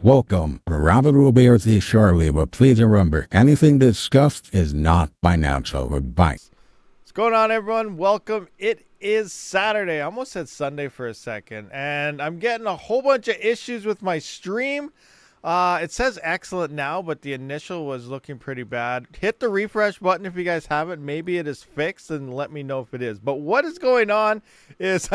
Welcome. Rabid will be with you shortly, but please remember, anything discussed is not financial advice. What's going on, everyone? Welcome. It is Saturday. I almost said Sunday for a second, and I'm getting a whole bunch of issues with my stream. It says excellent now, but the initial was looking pretty bad. Hit the refresh button if you guys haven't. Maybe it is fixed, and let me know if it is. But what is going on is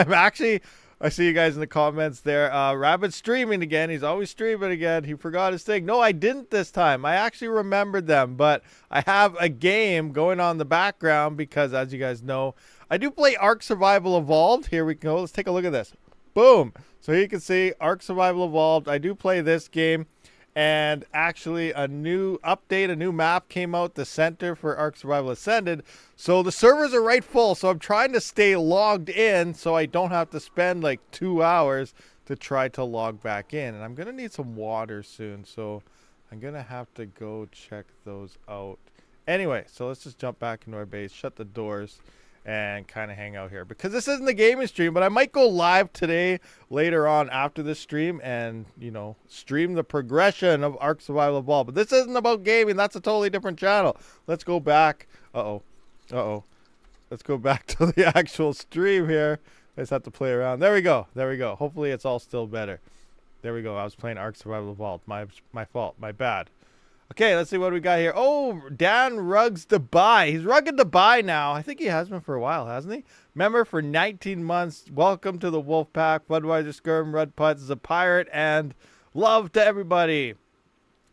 I see you guys in the comments there. Rabid streaming again. He's always streaming again. He forgot his thing. No, I didn't this time. I actually remembered them, but I have a game going on in the background because, as you guys know, I do play Ark Survival Evolved. Here we go. Let's take a look at this. Boom. So you can see Ark Survival Evolved. I do play this game. And actually a new update, a new map came out, the center for Ark Survival Ascended. So the servers are right full. So I'm trying to stay logged in so I don't have to spend like 2 hours to try to log back in. And I'm going to need some water soon. So I'm going to have to go check those out. Anyway, so let's just jump back into our base, shut the doors, and kind of hang out here. Because this isn't the gaming stream, but I might go live today later on after this stream and, you know, stream the progression of Ark Survival Evolved. But this isn't about gaming. That's a totally different channel. Let's go back. Let's go back to the actual stream here. I just have to play around. There we go. There we go. Hopefully it's all still better. There we go. I was playing Ark Survival Evolved. My fault. My bad. Okay, let's see what we got here. Oh, Dan Ruggs to buy. He's rugged to buy now. I think he has been for a while, hasn't he? Member for 19 months. Welcome to the Wolf Pack. Budweiser, Skirm, Red Putz is a pirate, and love to everybody.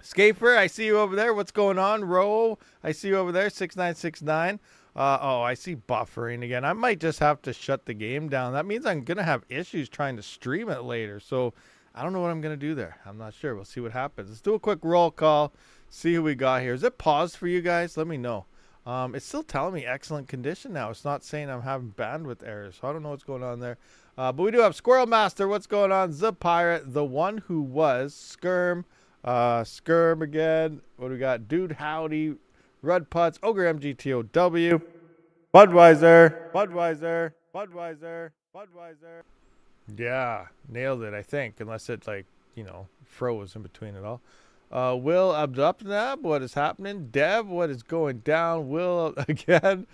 Scaper, I see you over there. What's going on? Ro, I see you over there. 6969. Oh, I see buffering again. I might just have to shut the game down. That means I'm going to have issues trying to stream it later. So I don't know what I'm going to do there. I'm not sure. We'll see what happens. Let's do a quick roll call. See who we got here. Is it paused for you guys? Let me know. It's still telling me excellent condition now. It's not saying I'm having bandwidth errors. So I don't know what's going on there. But we do have Squirrel Master. What's going on? The Pirate. The one who was. Skirm. Skirm again. What do we got? Dude Howdy. Red Putz. Ogre MGTOW. Budweiser. Budweiser. Budweiser. Budweiser. Yeah. Nailed it, I think. Unless it, like, you know, froze in between it all. Will Abdupnab, what is happening? Dev, what is going down? Will again,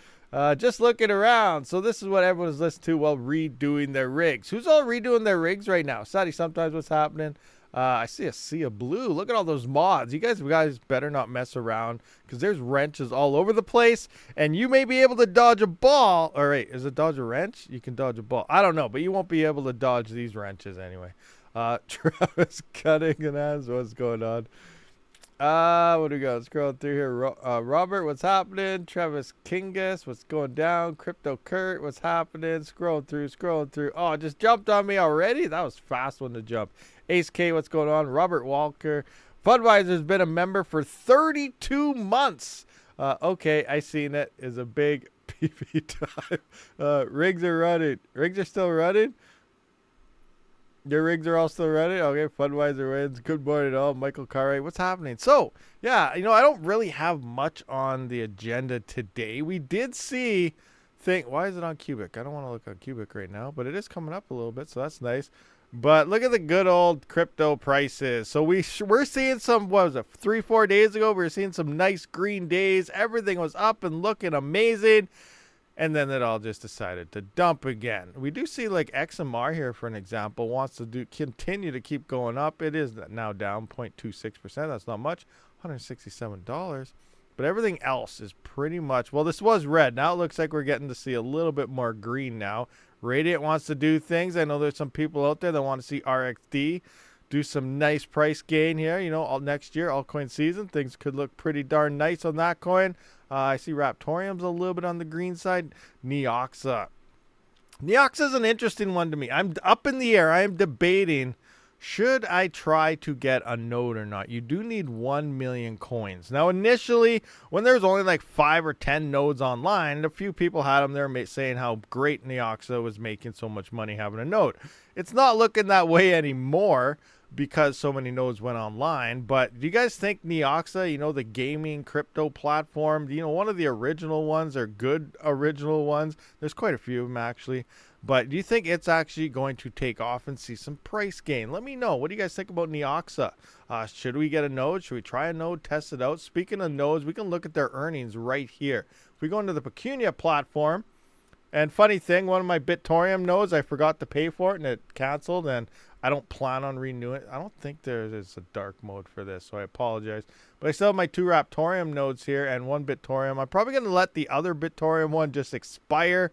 just looking around. So this is what everyone is listening to while redoing their rigs. Who's all redoing their rigs right now? Sadly, sometimes what's happening? I see a sea of blue. Look at all those mods. You guys better not mess around because there's wrenches all over the place, and you may be able to dodge a ball. All right, is it dodge a wrench? You can dodge a ball. I don't know, but you won't be able to dodge these wrenches anyway. Travis Cutting and as what's going on? What do we got? Scrolling through here. Robert, what's happening? Travis Kingus, what's going down? Crypto Kurt, what's happening? Scrolling through. Oh, it just jumped on me already. That was fast one to jump. Ace K, what's going on? Robert Walker. Budweiser's been a member for 32 months. Okay, I seen it. Is a big PP time. Rigs are running. Rigs are still running. Your rigs are all still running? Okay, Budweiser wins. Good morning all. Michael Carray, what's happening? So, yeah, you know, I don't really have much on the agenda today. We did see why is it on Cubic? I don't want to look on Cubic right now, but it is coming up a little bit, so that's nice. But look at the good old crypto prices. So we're seeing some, what was it, 3-4 days ago, we were seeing some nice green days. Everything was up and looking amazing. And then it all just decided to dump again. We do see like XMR here, for an example, wants to continue to keep going up. It is now down 0.26%. That's not much, $167. But everything else is pretty much, well, this was red. Now it looks like we're getting to see a little bit more green now. Radiant wants to do things. I know there's some people out there that want to see RXD do some nice price gain here. You know, all next year, altcoin season, things could look pretty darn nice on that coin. I see Raptorium's a little bit on the green side. Neoxa. Neoxa is an interesting one to me. I'm up in the air. I am debating, should I try to get a node or not? You do need 1 million coins. Now, initially, when there's only like 5 or 10 nodes online, a few people had them there saying how great Neoxa was making so much money having a node. It's not looking that way anymore. because so many nodes went online. But do you guys think Neoxa, you know, the gaming crypto platform, you know, one of the original ones, or good original ones, there's quite a few of them actually, but do you think it's actually going to take off and see some price gain? Let me know. What do you guys think about Neoxa? Should we get a node? Should we try a node, test it out? Speaking of nodes, we can look at their earnings right here. If we go into the Pecunia platform, and funny thing, one of my Bitorium nodes, I forgot to pay for it and it canceled, and I don't plan on renewing it. I don't think there is a dark mode for this, so I apologize. But I still have my 2 Raptorium nodes here and 1 Bitorium. I'm probably going to let the other Bitorium one just expire.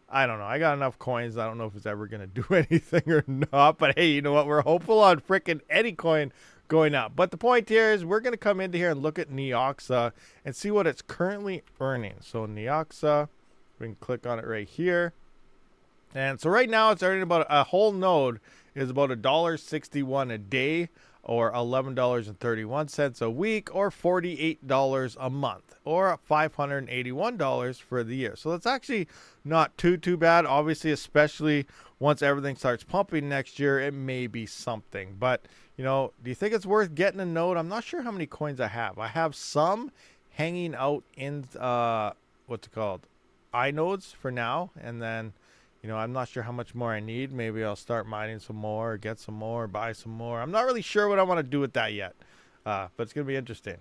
I don't know. I got enough coins. I don't know if it's ever going to do anything or not. But hey, you know what? We're hopeful on frickin' any coin going up. But the point here is we're going to come into here and look at Neoxa and see what it's currently earning. So Neoxa, we can click on it right here. And so right now it's earning about a whole node is about $1.61 a day, or $11.31 a week, or $48 a month, or $581 for the year. So that's actually not too bad. Obviously, especially once everything starts pumping next year, it may be something. But, you know, do you think it's worth getting a node? I'm not sure how many coins I have. I have some hanging out in, what's it called, iNodes for now, and then, you know, I'm not sure how much more I need. Maybe I'll start mining some more, or get some more, or buy some more. I'm not really sure what I want to do with that yet, but it's going to be interesting.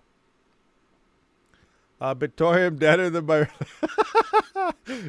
Bitorium deader than my...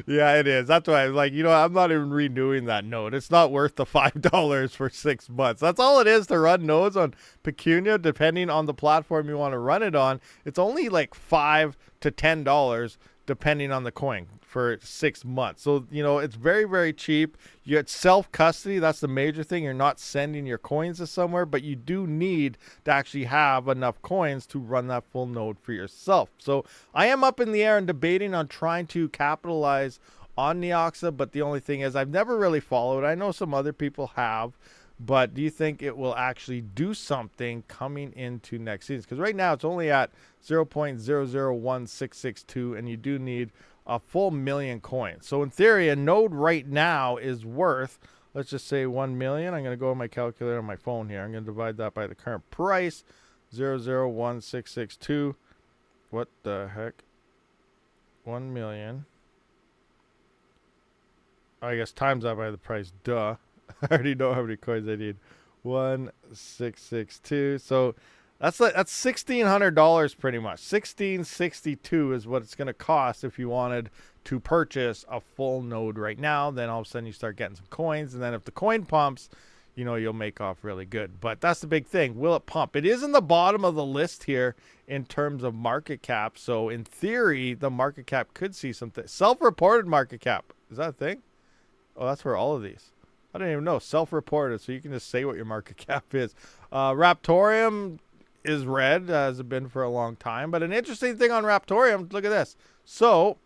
Yeah, it is. That's why I was like, you know, I'm not even renewing that node. It's not worth the $5 for 6 months. That's all it is to run nodes on Pecunia, depending on the platform you want to run it on. It's only like $5 to $10 depending on the coin for 6 months. So, you know, it's very cheap. You get self-custody. That's the major thing. You're not sending your coins to somewhere, but you do need to actually have enough coins to run that full node for yourself. So I am up in the air and debating on trying to capitalize on Neoxa, but the only thing is I've never really followed. I know some other people have, but do you think it will actually do something coming into next season? Because right now it's only at 0.001662, and you do need a full million coins. So in theory, a node right now is worth, let's just say 1 million. I'm going to go on my calculator on my phone here. I'm going to divide that by the current price, 0.001662. What the heck? 1 million. I guess times that by the price. Duh. I already know how many coins I need. 1,662. So that's $1,600 pretty much. $1,662 is what it's going to cost if you wanted to purchase a full node right now. Then all of a sudden you start getting some coins, and then if the coin pumps, you know, you'll make off really good. But that's the big thing. Will it pump? It is in the bottom of the list here in terms of market cap. So in theory, the market cap could see something. Self-reported market cap. Is that a thing? Oh, that's for all of these. I don't even know. Self-reported, so you can just say what your market cap is. Raptorium is red, as it's been for a long time. But an interesting thing on Raptorium, look at this. So,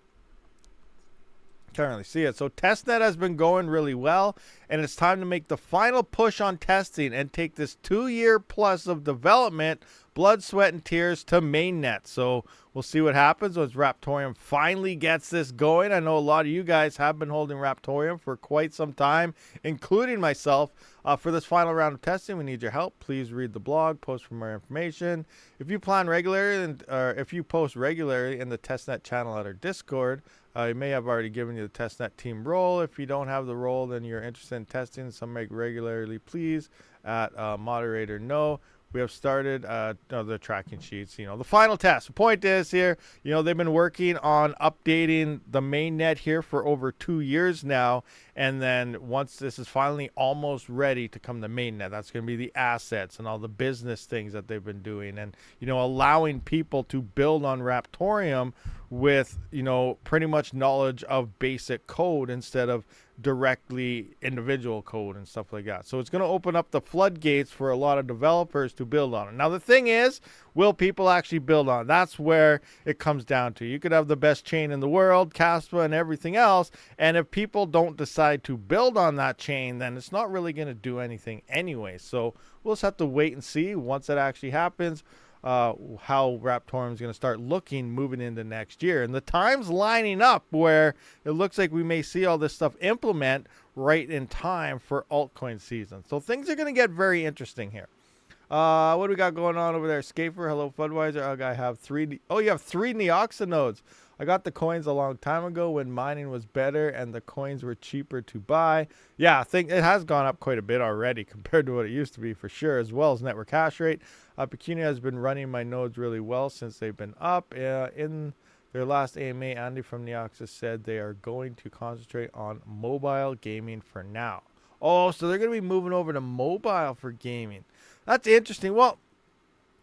can't really see it. So testnet has been going really well, and it's time to make the final push on testing and take this 2-year plus of development, blood, sweat, and tears to mainnet. So we'll see what happens once Raptorium finally gets this going. I know a lot of you guys have been holding Raptorium for quite some time, including myself. For this final round of testing, we need your help. Please read the blog, post for more information. If you plan regularly, or if you post regularly in the testnet channel at our Discord, you may have already given you the testnet team role. If you don't have the role, then you're interested in testing some regularly, please at moderator no. We have started the tracking sheets, you know, the final test. The point is here, you know, they've been working on updating the mainnet here for over 2 years now. And then once this is finally almost ready to come to mainnet, that's going to be the assets and all the business things that they've been doing. And, you know, allowing people to build on Raptorium with, you know, pretty much knowledge of basic code instead of directly individual code and stuff like that. So it's going to open up the floodgates for a lot of developers to build on it. Now the thing is, will people actually build on it? That's where it comes down to. You could have the best chain in the world, Kaspa and everything else, and if people don't decide to build on that chain, then it's not really going to do anything anyway. So we'll just have to wait and see once it actually happens, how Raptorium is going to start looking moving into next year. And the time's lining up where it looks like we may see all this stuff implement right in time for altcoin season. So things are going to get very interesting here. What do we got going on over there? Scafer, hello, Fudweiser. I have three. Oh, you have three Neoxa nodes. I got the coins a long time ago when mining was better and the coins were cheaper to buy. Yeah, I think it has gone up quite a bit already compared to what it used to be for sure, as well as network hash rate. Pecunia has been running my nodes really well since they've been up. In their last AMA, Andy from Neoxa said they are going to concentrate on mobile gaming for now. Oh, so they're going to be moving over to mobile for gaming. That's interesting. Well,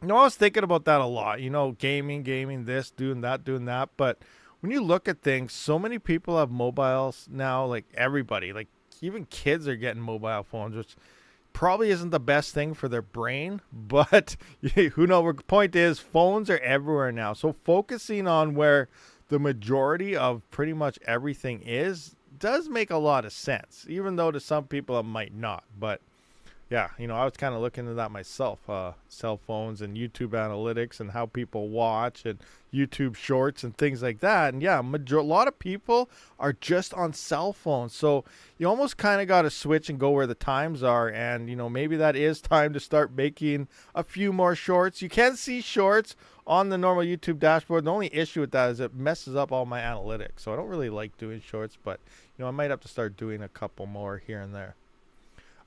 I was thinking about that a lot. Gaming, this, doing that. But when you look at things, so many people have mobiles now, like everybody. Like even kids are getting mobile phones, which probably isn't the best thing for their brain. But who knows? The point is, phones are everywhere now. So focusing on where the majority of pretty much everything does make a lot of sense, even though to some people it might not. But yeah, I was kind of looking into that myself, cell phones and YouTube analytics and how people watch and YouTube shorts and things like that. And yeah, a lot of people are just on cell phones. So you almost kind of got to switch and go where the times are. And, maybe that is time to start making a few more shorts. You can see shorts on the normal YouTube dashboard. The only issue with that is it messes up all my analytics. So I don't really like doing shorts, but, I might have to start doing a couple more here and there.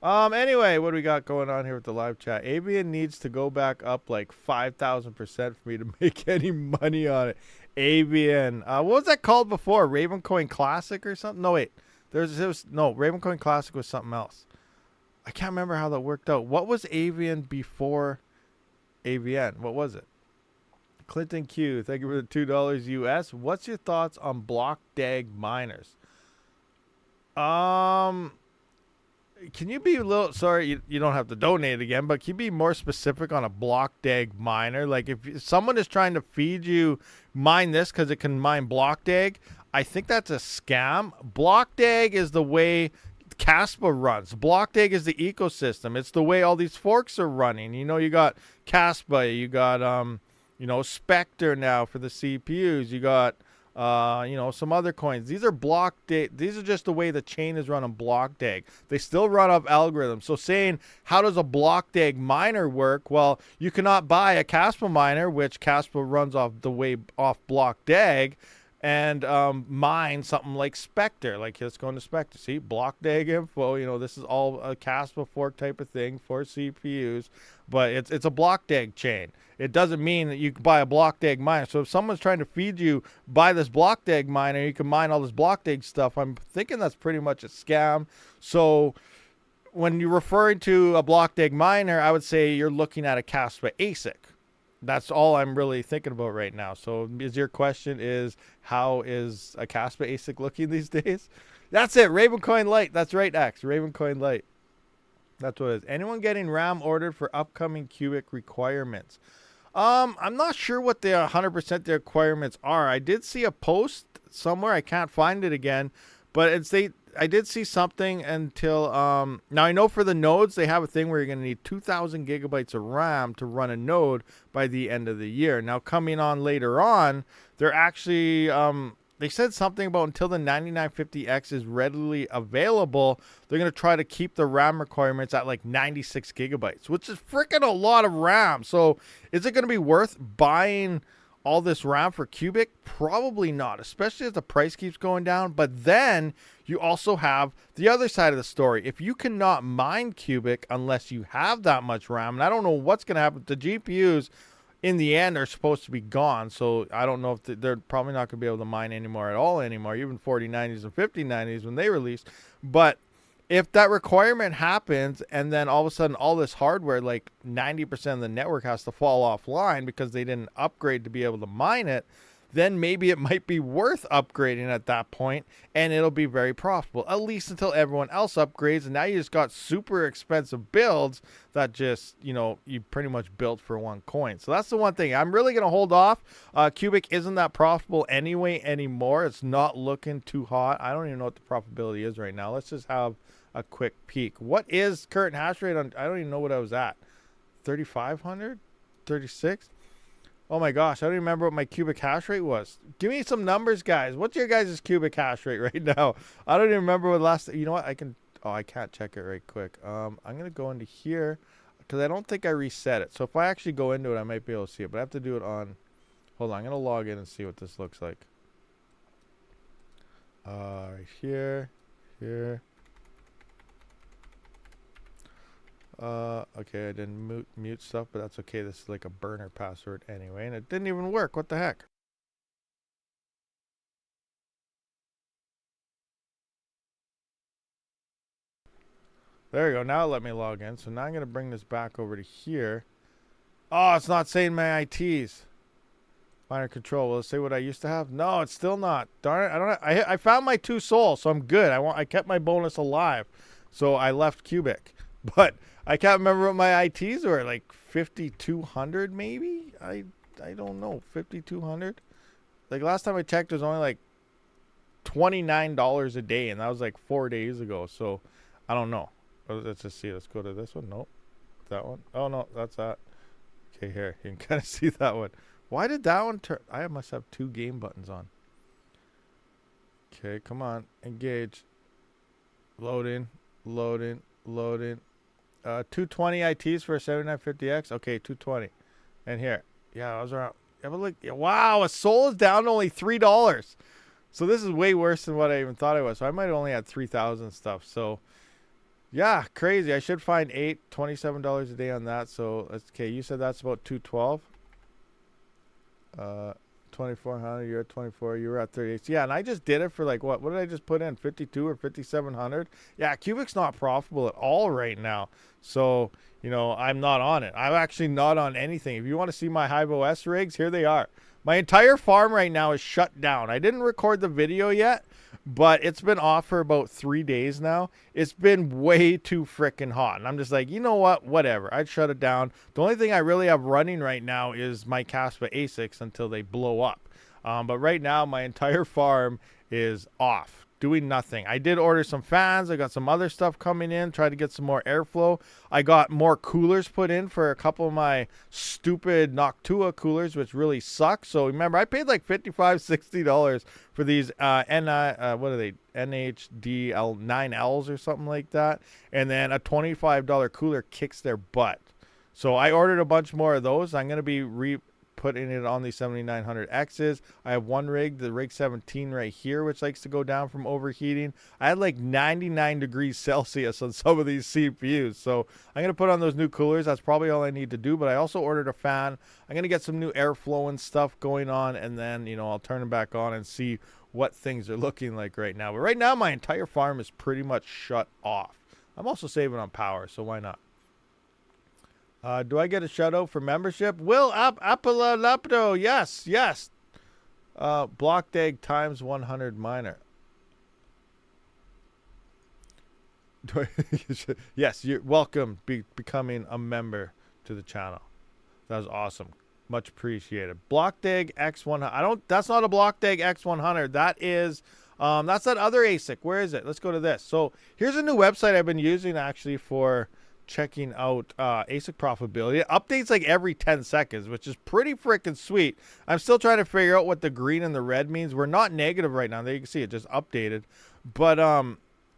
Anyway, what do we got going on here with the live chat? Avian needs to go back up like 5,000% for me to make any money on it. Avian. What was that called before? Ravencoin Classic or something? No, wait. Ravencoin Classic was something else. I can't remember how that worked out. What was Avian before AVN? What was it? Clinton Q, thank you for the $2 US. What's your thoughts on block DAG miners? Can you be a little, sorry, you don't have to donate again, but can you be more specific on a block DAG miner? Like if someone is trying to feed you, mine this because it can mine block DAG, I think that's a scam. Block DAG is the way Kaspa runs. Block DAG is the ecosystem. It's the way all these forks are running. You got Kaspa, you got, Spectre now for the CPUs, you got, some other coins. These are block DAG. These are just the way the chain is run on block DAG. They still run off algorithms. So saying, how does a block DAG miner work? Well, you cannot buy a Kaspa miner, which Kaspa runs off block DAG, and mine something like Spectre. Like, let's go into Spectre. See, block DAG info. This is all a Kaspa fork type of thing for CPUs, but it's a block DAG chain. It doesn't mean that you can buy a block DAG miner. So if someone's trying to feed you, buy this block DAG miner, you can mine all this block DAG stuff. I'm thinking that's pretty much a scam. So when you're referring to a block DAG miner, I would say you're looking at a Kaspa ASIC. That's all I'm really thinking about right now. So your question is, how is a Kaspa ASIC looking these days? That's it. Ravencoin Lite. That's right, X. Ravencoin Lite. That's what it is. Anyone getting RAM ordered for upcoming cubic requirements? I'm not sure what the 100% the requirements are. I did see a post somewhere. I can't find it again, but I did see something until now I know for the nodes they have a thing where you're going to need 2,000 gigabytes of RAM to run a node by the end of the year. Now coming on later on, they're actually they said something about until the 9950X is readily available, they're going to try to keep the RAM requirements at like 96 gigabytes, which is freaking a lot of RAM. So is it going to be worth buying all this RAM for cubic? Probably not, especially as the price keeps going down. But then you also have the other side of the story. If you cannot mine cubic unless you have that much RAM, and I don't know what's going to happen, the GPUs in the end are supposed to be gone. So I don't know if they're probably not going to be able to mine anymore at all anymore, even 4090s and 5090s when they release. But if that requirement happens and then all of a sudden all this hardware, like 90% of the network has to fall offline because they didn't upgrade to be able to mine it, then maybe it might be worth upgrading at that point and it'll be very profitable, at least until everyone else upgrades. And now you just got super expensive builds that just, you pretty much built for one coin. So that's the one thing. I'm really going to hold off. Cubic isn't that profitable anymore. It's not looking too hot. I don't even know what the profitability is right now. Let's just have a quick peek. What is current hash rate on? I don't even know what I was at. 3,500? 36? Oh my gosh, I don't even remember what my cubic hash rate was. Give me some numbers, guys. What's your guys' cubic hash rate right now? I don't even remember what last. You know what? I can't check it right quick. I'm gonna go into here because I don't think I reset it. So if I actually go into it, I might be able to see it. But I have to do it on... Hold on, I'm going to log in and see what this looks like. Right here. Okay, I didn't mute stuff, but that's okay. This is like a burner password anyway, and it didn't even work. What the heck? There you go. Now let me log in. So now I'm going to bring this back over to here. Oh, it's not saying my ITs. Miner control. Will it say what I used to have? No, it's still not. Darn it. I don't have, I found my 2 souls, so I'm good. I kept my bonus alive. So I left Cubic. But I can't remember what my ITs were. Like 5,200 maybe? I don't know. 5,200? Like last time I checked, it was only like $29 a day. And that was like 4 days ago. So I don't know. Let's just see. Let's go to this one. Nope. That one. Oh, no. That's that. Okay, here. You can kind of see that one. Why did that one turn? I must have 2 game buttons on. Okay, come on. Engage. Loading. 220 ITs for a 7950X. Okay, 220. And here. Yeah, I was around. Have a look. Wow, a soul is down to only $3. So this is way worse than what I even thought it was. So I might have only had 3,000 stuff. So... yeah, crazy. I should find $27 a day on that. So, okay, you said that's about 212. 2,400, you're at 24, you were at 38. So yeah, and I just did it for like, what did I just put in? 52 or 5,700? Yeah, Cubic's not profitable at all right now. So, you know, I'm not on it. I'm actually not on anything. If you want to see my Hyvo S rigs, here they are. My entire farm right now is shut down. I didn't record the video yet, but it's been off for about 3 days now. It's been way too freaking hot. And I'm just like, you know what? Whatever. I'd shut it down. The only thing I really have running right now is my Kaspa ASICs until they blow up. But right now, my entire farm is off, doing nothing. I did order some fans. I got some other stuff coming in, tried to get some more airflow. I got more coolers put in for a couple of my stupid Noctua coolers, which really suck. So remember, I paid like $55, $60 for these what are they? NHDL9Ls or something like that. And then a $25 cooler kicks their butt. So I ordered a bunch more of those. I'm going to be putting it on these 7900Xs. I have one rig, the rig 17 right here, which likes to go down from overheating. I had like 99 degrees Celsius on some of these CPUs. So I'm going to put on those new coolers. That's probably all I need to do. But I also ordered a fan. I'm going to get some new airflow and stuff going on. And then, you know, I'll turn them back on and see what things are looking like right now. But right now, my entire farm is pretty much shut off. I'm also saving on power, so why not? Do I get a shout out for membership? Will Apolapto, yes. Blockdag times 100 miner. Yes, you're welcome becoming a member to the channel. That was awesome. Much appreciated. Blockdag X100. That's not a Blockdag X100. That is that's that other ASIC. Where is it? Let's go to this. So here's a new website I've been using actually for checking out ASIC profitability. It updates like every 10 seconds, which is pretty freaking sweet. I'm still trying to figure out what the green and the red means. We're not negative right now. There you can see it just updated. But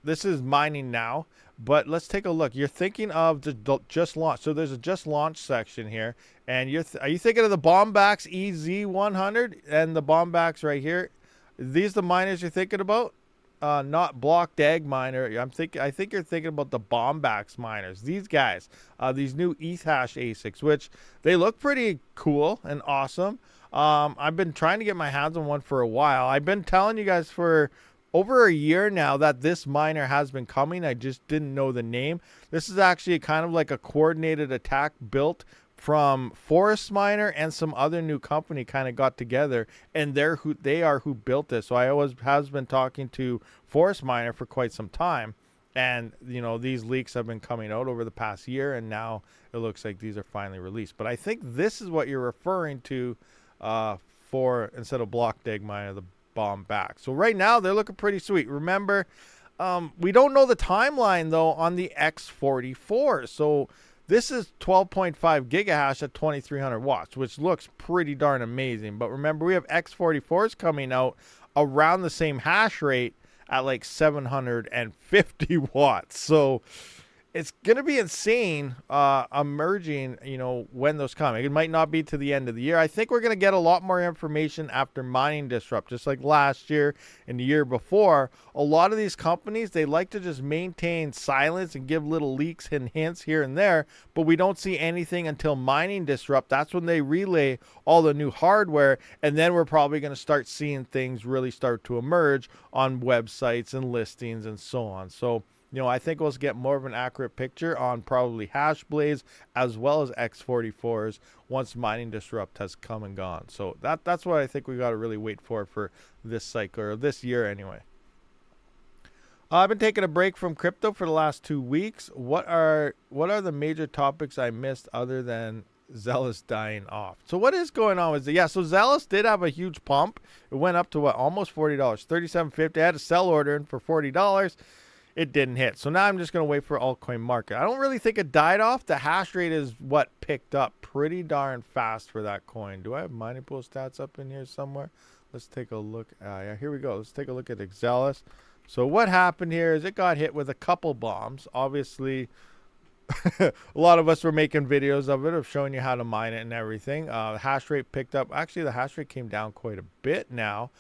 this is mining now. But let's take a look. You're thinking of the just launch. So there's a just launch section here. And are you thinking of the Bombax EZ100 and the Bombax right here? These the miners you're thinking about? Not Blockdag miner. I think you're thinking about the Bombax miners. These guys, these new ETH hash ASICs, which they look pretty cool and awesome. I've been trying to get my hands on one for a while. I've been telling you guys for over a year now that this miner has been coming. I just didn't know the name. This is actually kind of like a coordinated attack built from Forest Miner and some other new company kind of got together, and they are who built this. So I always has been talking to Forest Miner for quite some time, and you know these leaks have been coming out over the past year, and now it looks like these are finally released. But I think this is what you're referring to for instead of Blockdag Miner, the Bombax. So right now they're looking pretty sweet. Remember, we don't know the timeline though on the X44. So this is 12.5 gigahash at 2300 watts, which looks pretty darn amazing. But remember, we have X44s coming out around the same hash rate at like 750 watts. So it's going to be insane emerging, you know, when those come. It might not be to the end of the year. I think we're going to get a lot more information after mining disrupt, just like last year and the year before. A lot of these companies, they like to just maintain silence and give little leaks and hints here and there, but we don't see anything until mining disrupt. That's when they relay all the new hardware, and then we're probably going to start seeing things really start to emerge on websites and listings and so on. So, you know, I think we'll get more of an accurate picture on probably hash blades as well as X44s once mining disrupt has come and gone. So that's what I think we got to really wait for this cycle, or this year anyway. I've been taking a break from crypto for the last 2 weeks. What are the major topics I missed other than Zealous dying off? So what is going on with so Zealous did have a huge pump. It went up to what, almost $40, $37.50. I had a sell order in for $40. It didn't hit. So now I'm just going to wait for altcoin market. I don't really think it died off. The hash rate is what picked up pretty darn fast for that coin. Do I have mining pool stats up in here somewhere? Let's take a look. Yeah, here we go. Let's take a look at Zealous. So what happened here is it got hit with a couple bombs. Obviously, a lot of us were making videos of it, of showing you how to mine it and everything. The hash rate picked up. Actually, the hash rate came down quite a bit now.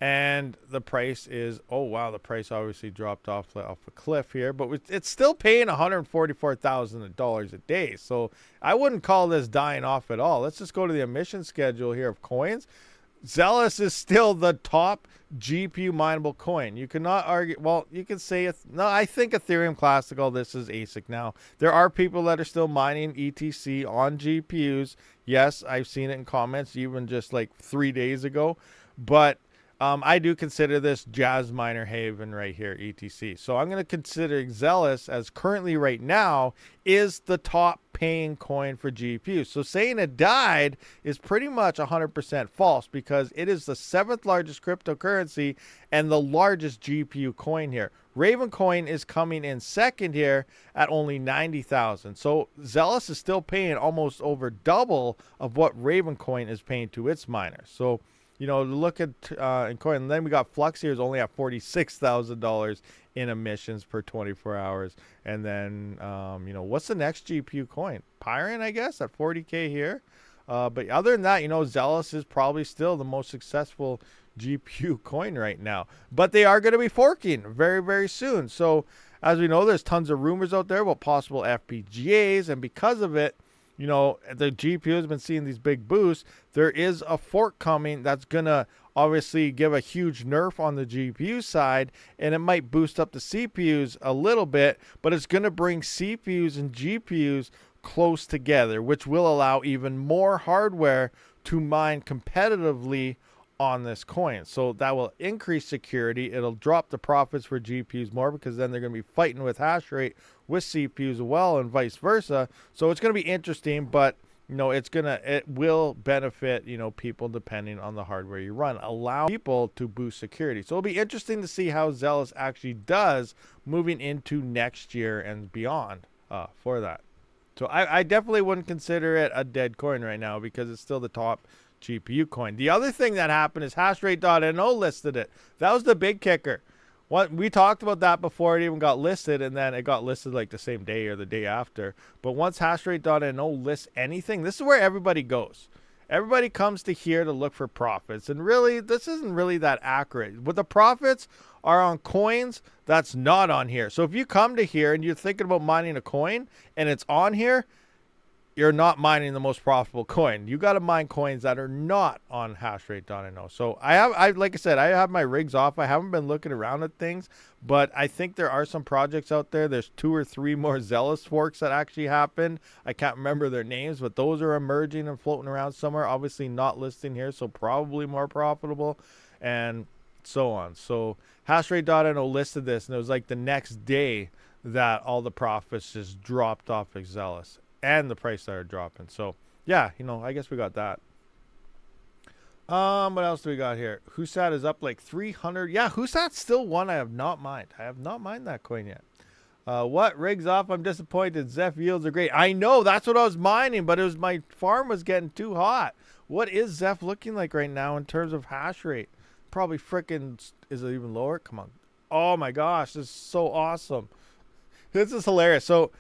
And the price is, oh wow, the price obviously dropped off a cliff here, but it's still paying $144,000 a day. So I wouldn't call this dying off at all. Let's just go to the emission schedule here of coins. Zealous is still the top GPU mineable coin. You cannot argue. Well, you can say no. I think Ethereum Classic, all this is ASIC now. There are people that are still mining ETC on GPUs. Yes, I've seen it in comments even just like 3 days ago, but I do consider this Jazz Miner Haven right here, ETC. So I'm going to consider Zealous as currently right now is the top paying coin for GPU. So saying it died is pretty much 100% false, because it is the 7th largest cryptocurrency and the largest GPU coin here. Raven coin is coming in second here at only 90,000. So Zealous is still paying almost over double of what Raven coin is paying to its miners. So, you know, look at in coin. And then we got Flux here is only at $46,000 in emissions per 24 hours. And then, you know, what's the next GPU coin? Pyron, I guess, at 40K here. But other than that, you know, Zealous is probably still the most successful GPU coin right now. But they are going to be forking very, very soon. So, as we know, there's tons of rumors out there about possible FPGAs. And because of it, you know, the GPU has been seeing these big boosts. There is a fork coming that's going to obviously give a huge nerf on the GPU side, and it might boost up the CPUs a little bit, but it's going to bring CPUs and GPUs close together, which will allow even more hardware to mine competitively on this coin. So that will increase security. It'll drop the profits for GPUs more, because then they're going to be fighting with hash rate with CPUs as well, and vice versa. So it's going to be interesting, but you know, it will benefit, you know, people depending on the hardware you run, allow people to boost security. So it'll be interesting to see how Zealous actually does moving into next year and beyond for that. So I definitely wouldn't consider it a dead coin right now, because it's still the top GPU coin. The other thing that happened is hashrate.no listed it. That was the big kicker. What we talked about that before it even got listed, and then it got listed like the same day or the day after. But once hashrate.no lists anything, this is where everybody goes. Everybody comes to here to look for profits, and really this isn't really that accurate. But the profits are on coins that's not on here. So if you come to here and you're thinking about mining a coin and it's on here, you're not mining the most profitable coin. You got to mine coins that are not on hashrate.no. So like I said, I have my rigs off. I haven't been looking around at things, but I think there are some projects out there. There's 2 or 3 more Zealous forks that actually happened. I can't remember their names, but those are emerging and floating around somewhere. Obviously not listing here, so probably more profitable and so on. So hashrate.no listed this, and it was like the next day that all the profits just dropped off of Zealous. And the price started dropping. So, yeah, you know, I guess we got that. What else do we got here? Husat is up like 300. Yeah, Husat's still one I have not mined. I have not mined that coin yet. What? Rigs off. I'm disappointed. Zeph yields are great. I know. That's what I was mining, but it was my farm was getting too hot. What is Zeph looking like right now in terms of hash rate? Probably freaking, is it even lower? Come on. Oh, my gosh. This is so awesome. This is hilarious. So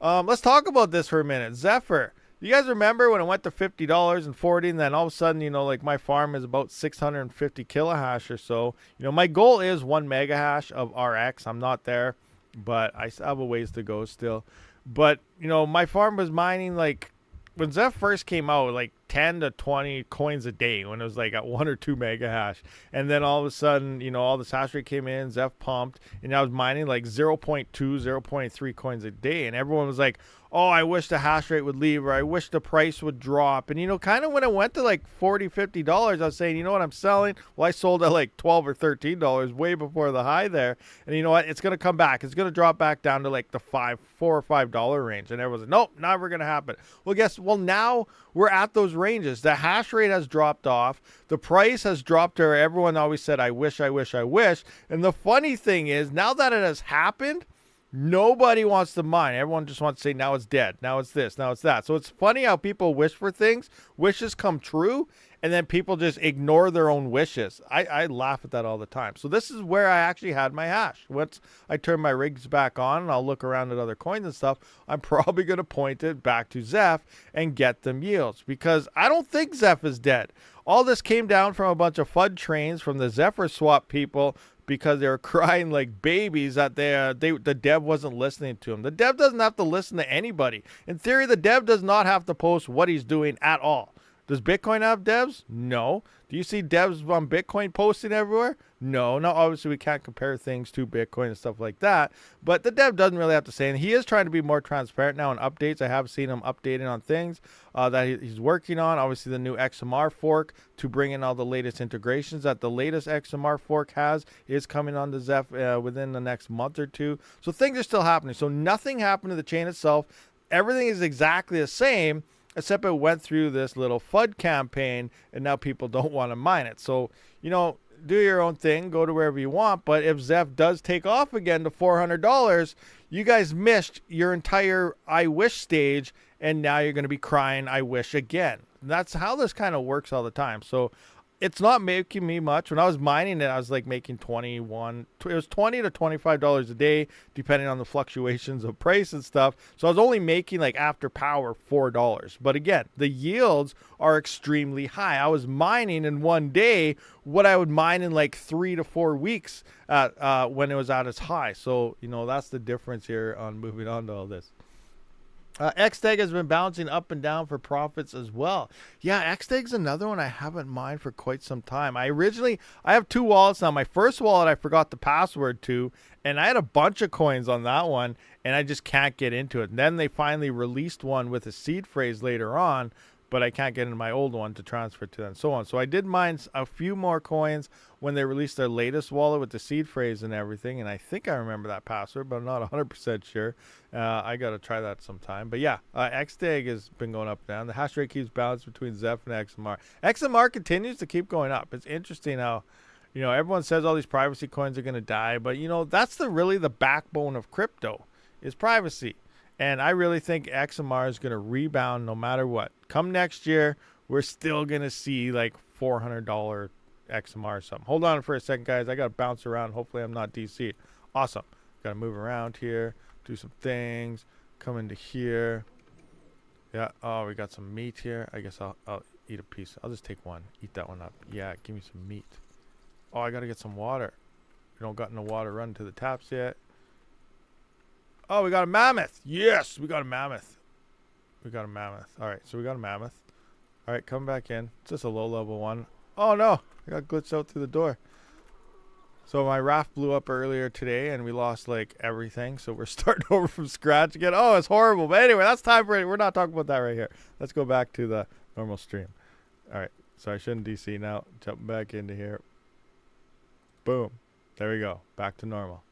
let's talk about this for a minute. Zephyr. You guys remember when it went to $50 and $40, and then all of a sudden, you know, like my farm is about 650 kilohash or so. You know, my goal is 1 mega hash of RX. I'm not there, but I have a ways to go still. But, you know, my farm was mining like, when Zeph first came out, like 10 to 20 coins a day when it was like at 1 or 2 mega hash. And then all of a sudden, you know, all this hash rate came in, Zeph pumped, and I was mining like 0.2, 0.3 coins a day. And everyone was like, oh, I wish the hash rate would leave, or I wish the price would drop. And, you know, kind of when it went to like $40, $50, I was saying, you know what I'm selling? Well, I sold at like $12 or $13 way before the high there. And you know what? It's going to come back. It's going to drop back down to like the $4 or $5 range. And everyone's like, nope, never going to happen. Well, now we're at those ranges. The hash rate has dropped off. The price has dropped to where everyone always said, I wish, I wish, I wish. And the funny thing is, now that it has happened, nobody wants to mine. Everyone just wants to say, now it's dead. Now it's this. Now it's that. So it's funny how people wish for things. Wishes come true. And then people just ignore their own wishes. I laugh at that all the time. So this is where I actually had my hash. Once I turn my rigs back on and I'll look around at other coins and stuff, I'm probably going to point it back to Zeph and get them yields. Because I don't think Zeph is dead. All this came down from a bunch of FUD trains from the Zephyr swap people, because they were crying like babies that the dev wasn't listening to him. The dev doesn't have to listen to anybody. In theory, the dev does not have to post what he's doing at all. Does Bitcoin have devs? No. Do you see devs on Bitcoin posting everywhere? No. Now, obviously, we can't compare things to Bitcoin and stuff like that. But the dev doesn't really have to say anything. He is trying to be more transparent now in updates. I have seen him updating on things that he's working on. Obviously, the new XMR fork to bring in all the latest integrations that the latest XMR fork has is coming on the Zeph within the next month or two. So things are still happening. So nothing happened to the chain itself. Everything is exactly the same, except it went through this little FUD campaign, and now people don't want to mine it. So, you know, do your own thing, go to wherever you want. But if Zeph does take off again to $400, you guys missed your entire I wish stage, and now you're going to be crying I wish again. And that's how this kind of works all the time. So it's not making me much. When I was mining it, I was like making it was $20 to $25 a day, depending on the fluctuations of price and stuff. So I was only making like after power $4. But again, the yields are extremely high. I was mining in one day what I would mine in like 3 to 4 weeks when it was at its high. So, you know, that's the difference here on moving on to all this. XTEG has been bouncing up and down for profits as well. Yeah, XTEG's another one I haven't mined for quite some time. I have 2 wallets now. My first wallet I forgot the password to, and I had a bunch of coins on that one, and I just can't get into it. And then they finally released one with a seed phrase later on, but I can't get into my old one to transfer to and so on. So I did mine a few more coins when they released their latest wallet with the seed phrase and everything, and I think I remember that password, but I'm not 100% sure. I got to try that sometime. But yeah, XTEG has been going up and down. The hash rate keeps balanced between Zeph and XMR. XMR continues to keep going up. It's interesting how, you know, everyone says all these privacy coins are going to die, but, you know, that's really the backbone of crypto is privacy. And I really think XMR is going to rebound no matter what. Come next year, we're still going to see like $400 XMR or something. Hold on for a second, guys. I got to bounce around. Hopefully I'm not DC'd. Awesome. Got to move around here, do some things, come into here. Yeah. Oh, we got some meat here. I guess I'll eat a piece. I'll just take one. Eat that one up. Yeah, give me some meat. Oh, I got to get some water. We don't got no water running to the taps yet. Oh, we got a mammoth. Yes, we got a mammoth. We got a mammoth. All right, so we got a mammoth. All right, come back in. It's just a low-level one. Oh, no. I got glitched out through the door. So my raft blew up earlier today, and we lost, like, everything. So we're starting over from scratch again. Oh, it's horrible. But anyway, that's time for it. We're not talking about that right here. Let's go back to the normal stream. All right, so I shouldn't DC now. Jumping back into here. Boom. There we go. Back to normal.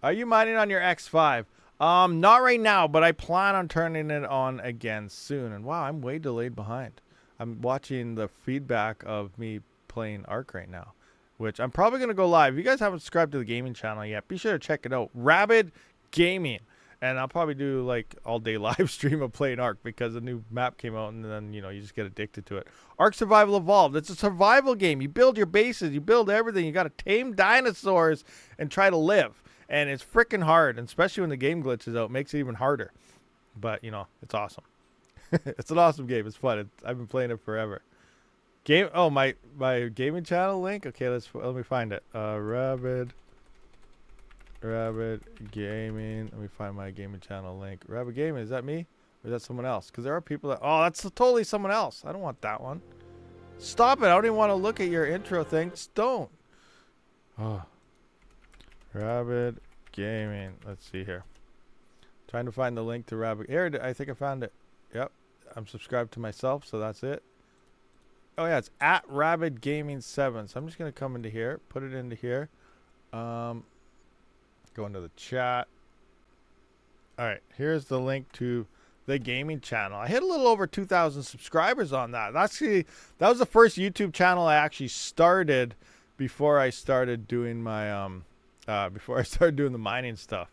Are you mining on your X5? Not right now, but I plan on turning it on again soon. And wow, I'm way delayed behind. I'm watching the feedback of me playing Ark right now, which I'm probably going to go live. If you guys haven't subscribed to the gaming channel yet, be sure to check it out. Rabid Gaming. And I'll probably do like all day live stream of playing Ark because a new map came out, and then you just get addicted to it. Ark Survival Evolved. It's a survival game. You build your bases, you build everything. You got to tame dinosaurs and try to live. And it's freaking hard, and especially when the game glitches out, it makes it even harder. But it's awesome. It's an awesome game. It's fun. I've been playing it forever. My gaming channel link. Okay, let me find it. Rabid Gaming. Let me find my gaming channel link. Rabid Gaming, is that me? Or is that someone else? Because there are people that... Oh, that's totally someone else. I don't want that one. Stop it. I don't even want to look at your intro thing. Just don't. Oh. Rabid Gaming. Let's see here. Trying to find the link to Rabid. Here, I think I found it. Yep. I'm subscribed to myself, so that's it. Oh, yeah. It's at Rabid Gaming 7. So I'm just going to come into here. Put it into here. Go into the chat. All right, here's the link to the gaming channel. I hit a little over 2,000 subscribers on that. That was the first YouTube channel I actually started before I started doing my the mining stuff.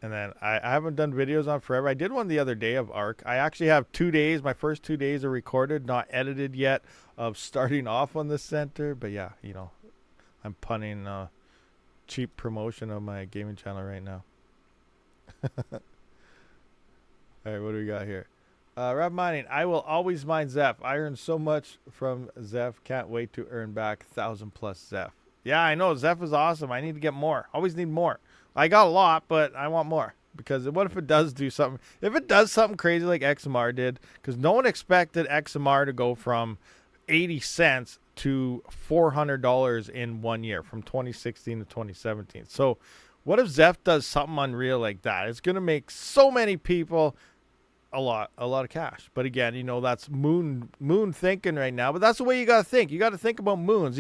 And then I haven't done videos on forever. I did one the other day of Ark. I actually have 2 days. My first 2 days are recorded, not edited yet, of starting off on the center. But yeah, I'm punning cheap promotion of my gaming channel right now. All right, what do we got here? Rabidmining. I will always mine Zeph. I earn so much from Zeph. Can't wait to earn back 1,000 plus Zeph. Yeah, I know. Zeph is awesome. I need to get more. Always need more. I got a lot, but I want more. Because what if it does do something? If it does something crazy like XMR did, because no one expected XMR to go from 80 cents to $400 in 1 year, from 2016 to 2017. So what if Zeph does something unreal like that? It's going to make so many people a lot of cash. But again, that's moon thinking right now. But that's the way you got to think. You got to think about moons.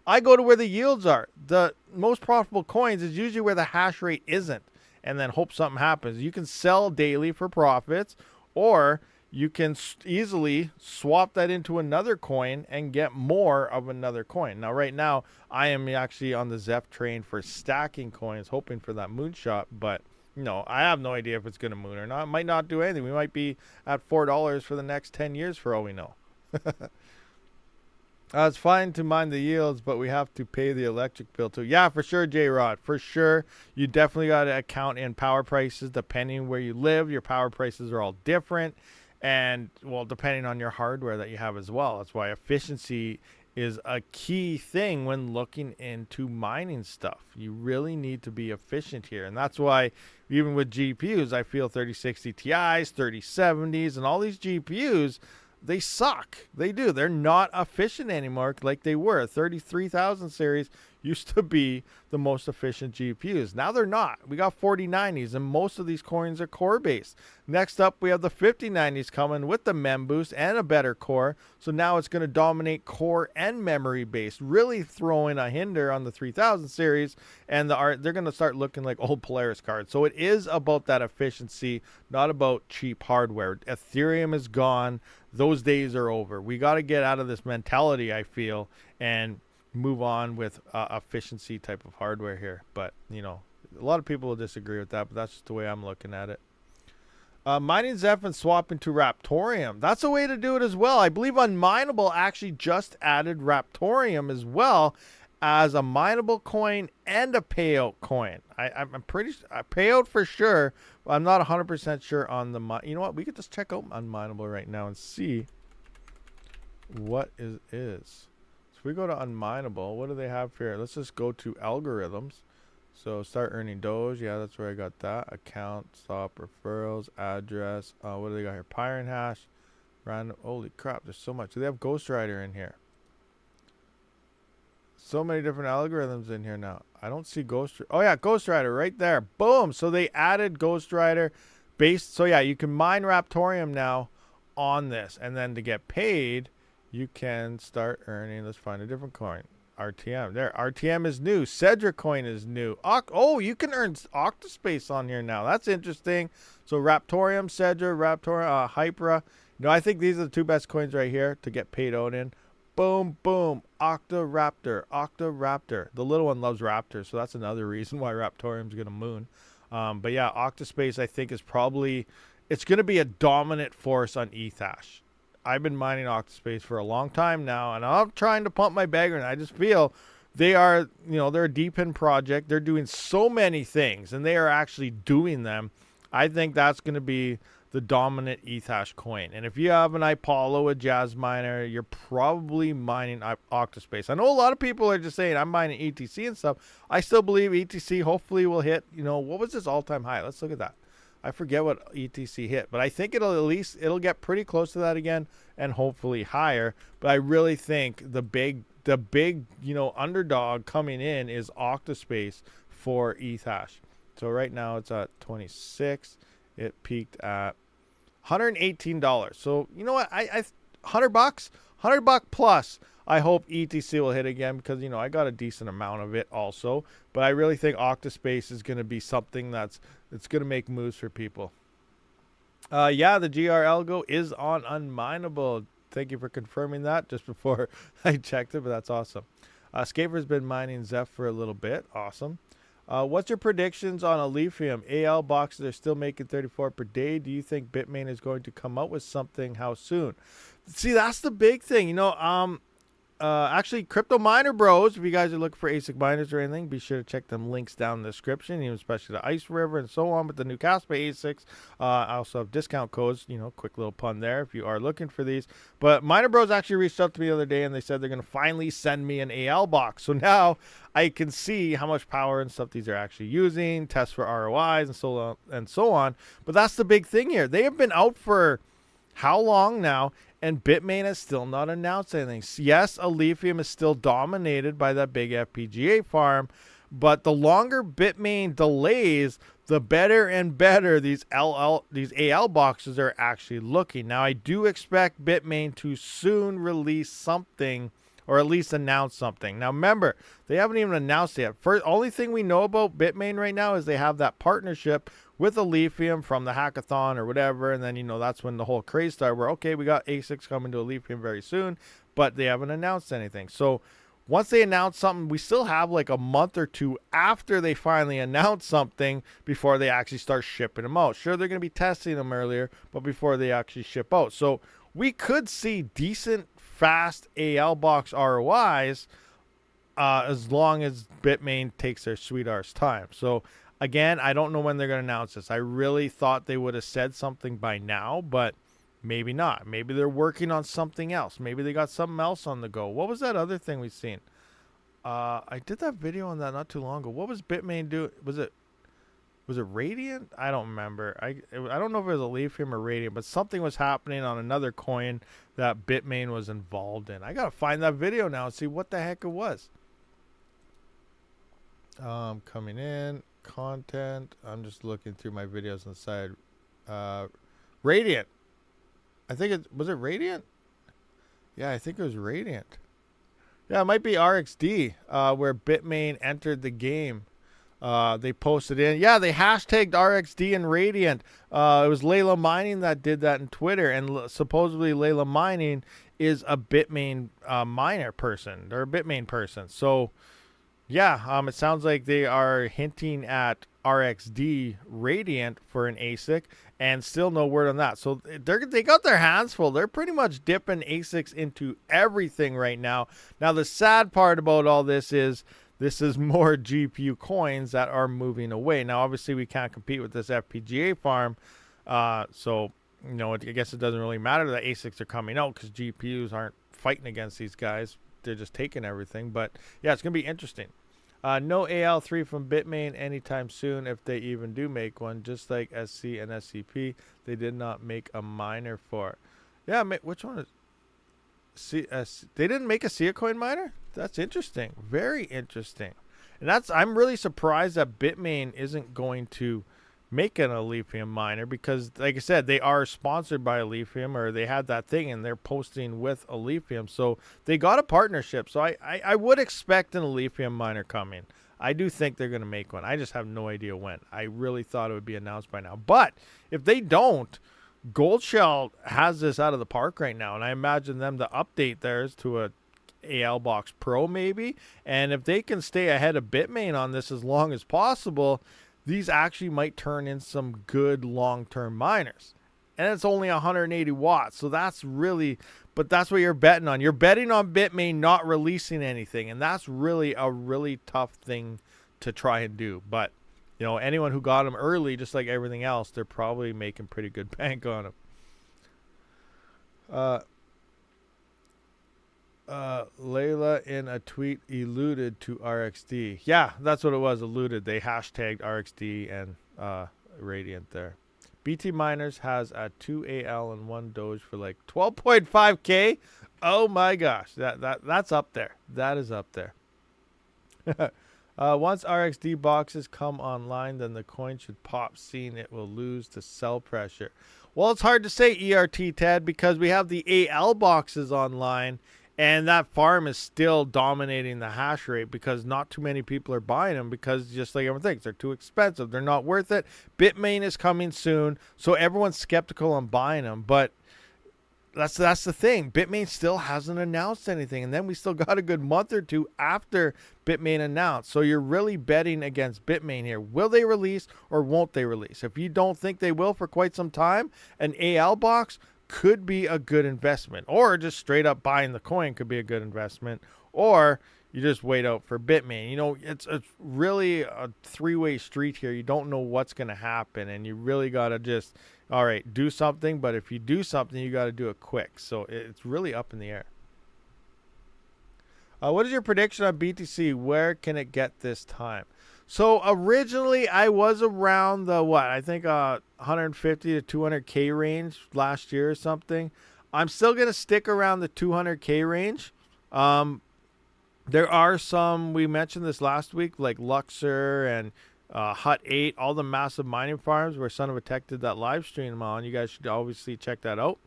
I go to where the yields are. The most profitable coins is usually where the hash rate isn't, and then hope something happens. You can sell daily for profits, or you can easily swap that into another coin and get more of another coin. Now, right now, I am actually on the Zeph train for stacking coins, hoping for that moonshot. But, I have no idea if it's going to moon or not. It might not do anything. We might be at $4 for the next 10 years for all we know. It's fine to mine the yields, but we have to pay the electric bill too. Yeah, for sure, J-Rod. For sure. You definitely got to account in power prices. Depending where you live, your power prices are all different. And, well, depending on your hardware that you have as well. That's why efficiency is a key thing when looking into mining stuff. You really need to be efficient here. And that's why, even with GPUs, I feel 3060 Ti's, 3070s, and all these GPUs, they suck. They do. They're not efficient anymore like they were. 33,000 series used to be the most efficient GPUs. Now they're not. We got 4090s, and most of these coins are core-based. Next up, we have the 5090s coming with the mem boost and a better core. So now it's going to dominate core and memory-based, really throwing a hinder on the 3000 series, and they're going to start looking like old Polaris cards. So it is about that efficiency, not about cheap hardware. Ethereum is gone. Those days are over. We got to get out of this mentality, I feel, and move on with efficiency type of hardware here. But a lot of people will disagree with that, but that's just the way I'm looking at it. Mining Zeph and swapping to Raptorium, that's a way to do it as well. I believe Unminable actually just added Raptorium as well as a mineable coin and a payout coin. I'm pretty payout for sure. I'm not 100% sure on the you know what, we could just check out Unminable right now and see what is. We go to Unminable. What do they have here? Let's just go to algorithms. So start earning Doge. Yeah, that's where I got that. Account, stop, referrals, address. What do they got here? Pyron hash. Random. Holy crap, there's so much. Do they have Ghost Rider in here? So many different algorithms in here now. I don't see Ghost Rider. Oh yeah, Ghost Rider right there. Boom. So they added Ghost Rider based. So yeah, you can mine Raptorium now on this. And then to get paid, you can start earning. Let's find a different coin. RTM. There. RTM is new. Cedric coin is new. Oh, you can earn Octa.Space on here now. That's interesting. So Raptorium, Cedric, Raptorium, Hypera. I think these are the two best coins right here to get paid out in. Boom, boom. Octa Raptor. The little one loves Raptors, so that's another reason why Raptorium's going to moon. But yeah, Octa.Space I think is probably, it's going to be a dominant force on Ethash. I've been mining Octa.Space for a long time now, and I'm trying to pump my bagger, and I just feel they are, they're a deep in project. They're doing so many things, and they are actually doing them. I think that's going to be the dominant Ethash coin. And if you have an Apollo, a Jazz miner, you're probably mining Octa.Space. I know a lot of people are just saying I'm mining ETC and stuff. I still believe ETC hopefully will hit, what was this all-time high? Let's look at that. I forget what ETC hit, but I think it'll get pretty close to that again and hopefully higher. But I really think the big underdog coming in is Octa.Space for Ethash. So right now it's at 26. It peaked at $118. So you know what? I $100 plus. I hope ETC will hit again because I got a decent amount of it also. But I really think Octa.Space is going to be something that's going to make moves for people. Yeah, the GR algo is on unminable. Thank you for confirming that just before I checked it, but that's awesome. Scaver's been mining Zeph for a little bit. Awesome. What's your predictions on Alephium? AL boxes are still making 34 per day. Do you think Bitmain is going to come up with something? How soon? See, that's the big thing. Actually, Crypto Miner Bros, if you guys are looking for ASIC miners or anything, be sure to check them links down in the description, especially the Ice River and so on with the new Kaspa ASICs. I also have discount codes, quick little pun there if you are looking for these. But Miner Bros actually reached out to me the other day and they said they're going to finally send me an AL box. So now I can see how much power and stuff these are actually using, test for ROIs and so on. But that's the big thing here. They have been out for how long now? And Bitmain has still not announced anything. Yes, Alephium is still dominated by that big FPGA farm, but the longer Bitmain delays, the better and better these AL boxes are actually looking. Now, I do expect Bitmain to soon release something, or at least announce something. Now, remember, they haven't even announced it yet. Only thing we know about Bitmain right now is they have that partnership with Alephium from the hackathon or whatever, and then that's when the whole craze started where, okay, we got ASICs coming to Alephium very soon, but they haven't announced anything. So once they announce something, we still have like a month or two after they finally announce something before they actually start shipping them out. Sure, they're going to be testing them earlier, but before they actually ship out. So we could see decent, fast AL box ROIs as long as Bitmain takes their sweet arse time. So again, I don't know when they're going to announce this. I really thought they would have said something by now, but maybe not. Maybe they're working on something else. Maybe they got something else on the go. What was that other thing we've seen? I did that video on that not too long ago. What was Bitmain doing? Was it Radiant? I don't remember. I don't know if it was Alephium or Radiant, but something was happening on another coin that Bitmain was involved in. I got to find that video now and see what the heck it was. Coming in. Content. I'm just looking through my videos on the side. Radiant. I think was it Radiant? Yeah, I think it was Radiant. Yeah, it might be RXD, where Bitmain entered the game. They posted in. Yeah, they hashtagged RXD and Radiant. It was Layla Mining that did that in Twitter, and supposedly Layla Mining is a Bitmain miner person, or a Bitmain person. So yeah, it sounds like they are hinting at RXD Radiant for an ASIC, and still no word on that. So they got their hands full. They're pretty much dipping ASICs into everything right now. Now, the sad part about all this is more GPU coins that are moving away. Now, obviously, we can't compete with this FPGA farm. So, I guess it doesn't really matter that ASICs are coming out because GPUs aren't fighting against these guys. They're just taking everything. But yeah, it's gonna be interesting. No AL3 from Bitmain anytime soon, if they even do make one. Just like SC and SCP, they did not make a miner for it. Yeah, which one is they didn't make a Sia coin miner? That's interesting. Very interesting. And I'm really surprised that Bitmain isn't going to make an Alephium miner, because like I said, they are sponsored by Alephium, or they had that thing and they're posting with Alephium, so they got a partnership. So I would expect an Alephium miner coming. I do think they're going to make one. I just have no idea when. I really thought it would be announced by now, but if they don't, Goldshell has this out of the park right now, and I imagine them to update theirs to a AL Box Pro maybe, and if they can stay ahead of Bitmain on this as long as possible, these actually might turn in some good long-term miners. And it's only 180 watts. So that's really, but that's what you're betting on. You're betting on Bitmain not releasing anything. And that's really a really tough thing to try and do. But, you know, anyone who got them early, just like everything else, they're probably making pretty good bank on them. Layla in a tweet alluded to RXD. Yeah, that's what it was, alluded. They hashtagged RXD and Radiant there. BT Miners has a 2 AL and 1 Doge for like 12.5K. Oh my gosh, that's up there. That is up there. Once RXD boxes come online, then the coin should pop, seeing it will lose to sell pressure. Well, it's hard to say, ERT Ted, because we have the AL boxes online, and that farm is still dominating the hash rate because not too many people are buying them because, just like everyone thinks, they're too expensive. They're not worth it. Bitmain is coming soon, so everyone's skeptical on buying them. But that's the thing. Bitmain still hasn't announced anything, and then we still got a good month or two after Bitmain announced. So you're really betting against Bitmain here. Will they release or won't they release? If you don't think they will for quite some time, an AL box could be a good investment, or just straight up buying the coin could be a good investment, or you just wait out for Bitmain. You know, it's really a three-way street here. You don't know what's going to happen, and you really got to just, all right, do something. But if you do something, you got to do it quick. So it's really up in the air. What is your prediction on BTC? Where can it get this time? So originally I was around the, I think 150 to 200K range last year or something. I'm still going to stick around the 200K range. There are some, we mentioned this last week, like Luxor and Hut 8, all the massive mining farms where Son of a Tech did that live stream on. You guys should obviously check that out.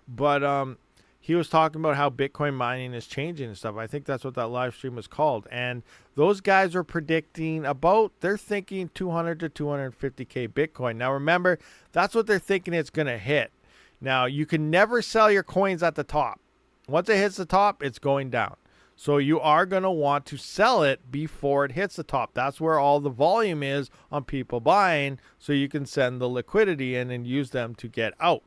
But he was talking about how Bitcoin mining is changing and stuff. I think that's what that live stream was called. And those guys are predicting about, they're thinking 200 to 250K Bitcoin. Now remember, that's what they're thinking it's going to hit. Now you can never sell your coins at the top. Once it hits the top, it's going down. So you are going to want to sell it before it hits the top. That's where all the volume is on people buying, so you can send the liquidity in and use them to get out.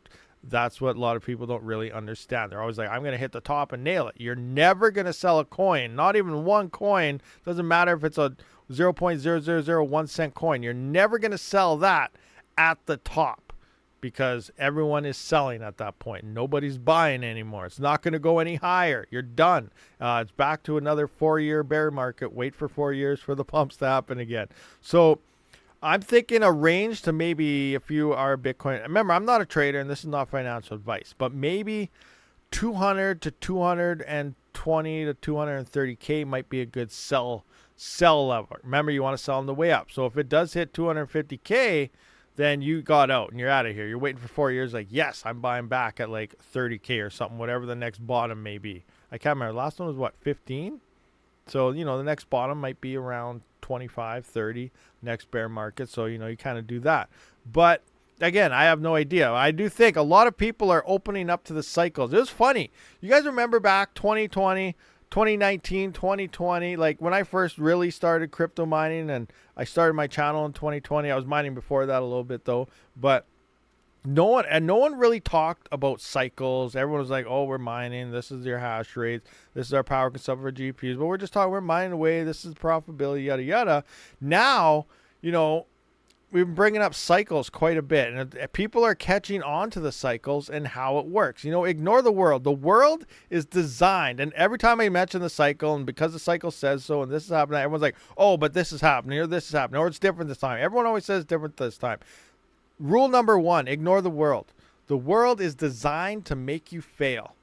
That's what a lot of people don't really understand. They're always like, I'm going to hit the top and nail it. You're never going to sell a coin, not even one coin. Doesn't matter if it's a 0.0001 cent coin. You're never going to sell that at the top because everyone is selling at that point. Nobody's buying anymore. It's not going to go any higher. You're done. It's back to another 4-year bear market. Wait for 4 years for the pumps to happen again. So I'm thinking a range to maybe, if you are a Bitcoin, remember, I'm not a trader and this is not financial advice, but maybe 200 to 220 to 230K might be a good sell level. Remember, you want to sell on the way up. So if it does hit 250K, then you got out and you're out of here. You're waiting for 4 years like, yes, I'm buying back at like 30K or something, whatever the next bottom may be. I can't remember. Last one was what, 15? So, you know, the next bottom might be around 25, 30, next bear market. So, you know, you kind of do that. But again, I have no idea. I do think a lot of people are opening up to the cycles. It was funny. You guys remember back 2020, 2019, 2020, like when I first really started crypto mining, and I started my channel in 2020. I was mining before that a little bit though, but no one really talked about cycles. Everyone was like, oh, we're mining. This is your hash rate. This is our power consumption for GPUs. But we're just talking, we're mining away. This is profitability, yada, yada. Now, you know, we've been bringing up cycles quite a bit. And people are catching on to the cycles and how it works. You know, ignore the world. The world is designed. And every time I mention the cycle, and because the cycle says so, and this is happening, everyone's like, oh, but this is happening, or this is happening, or it's different this time. Everyone always says different this time. Rule number one, ignore the world. The world is designed to make you fail.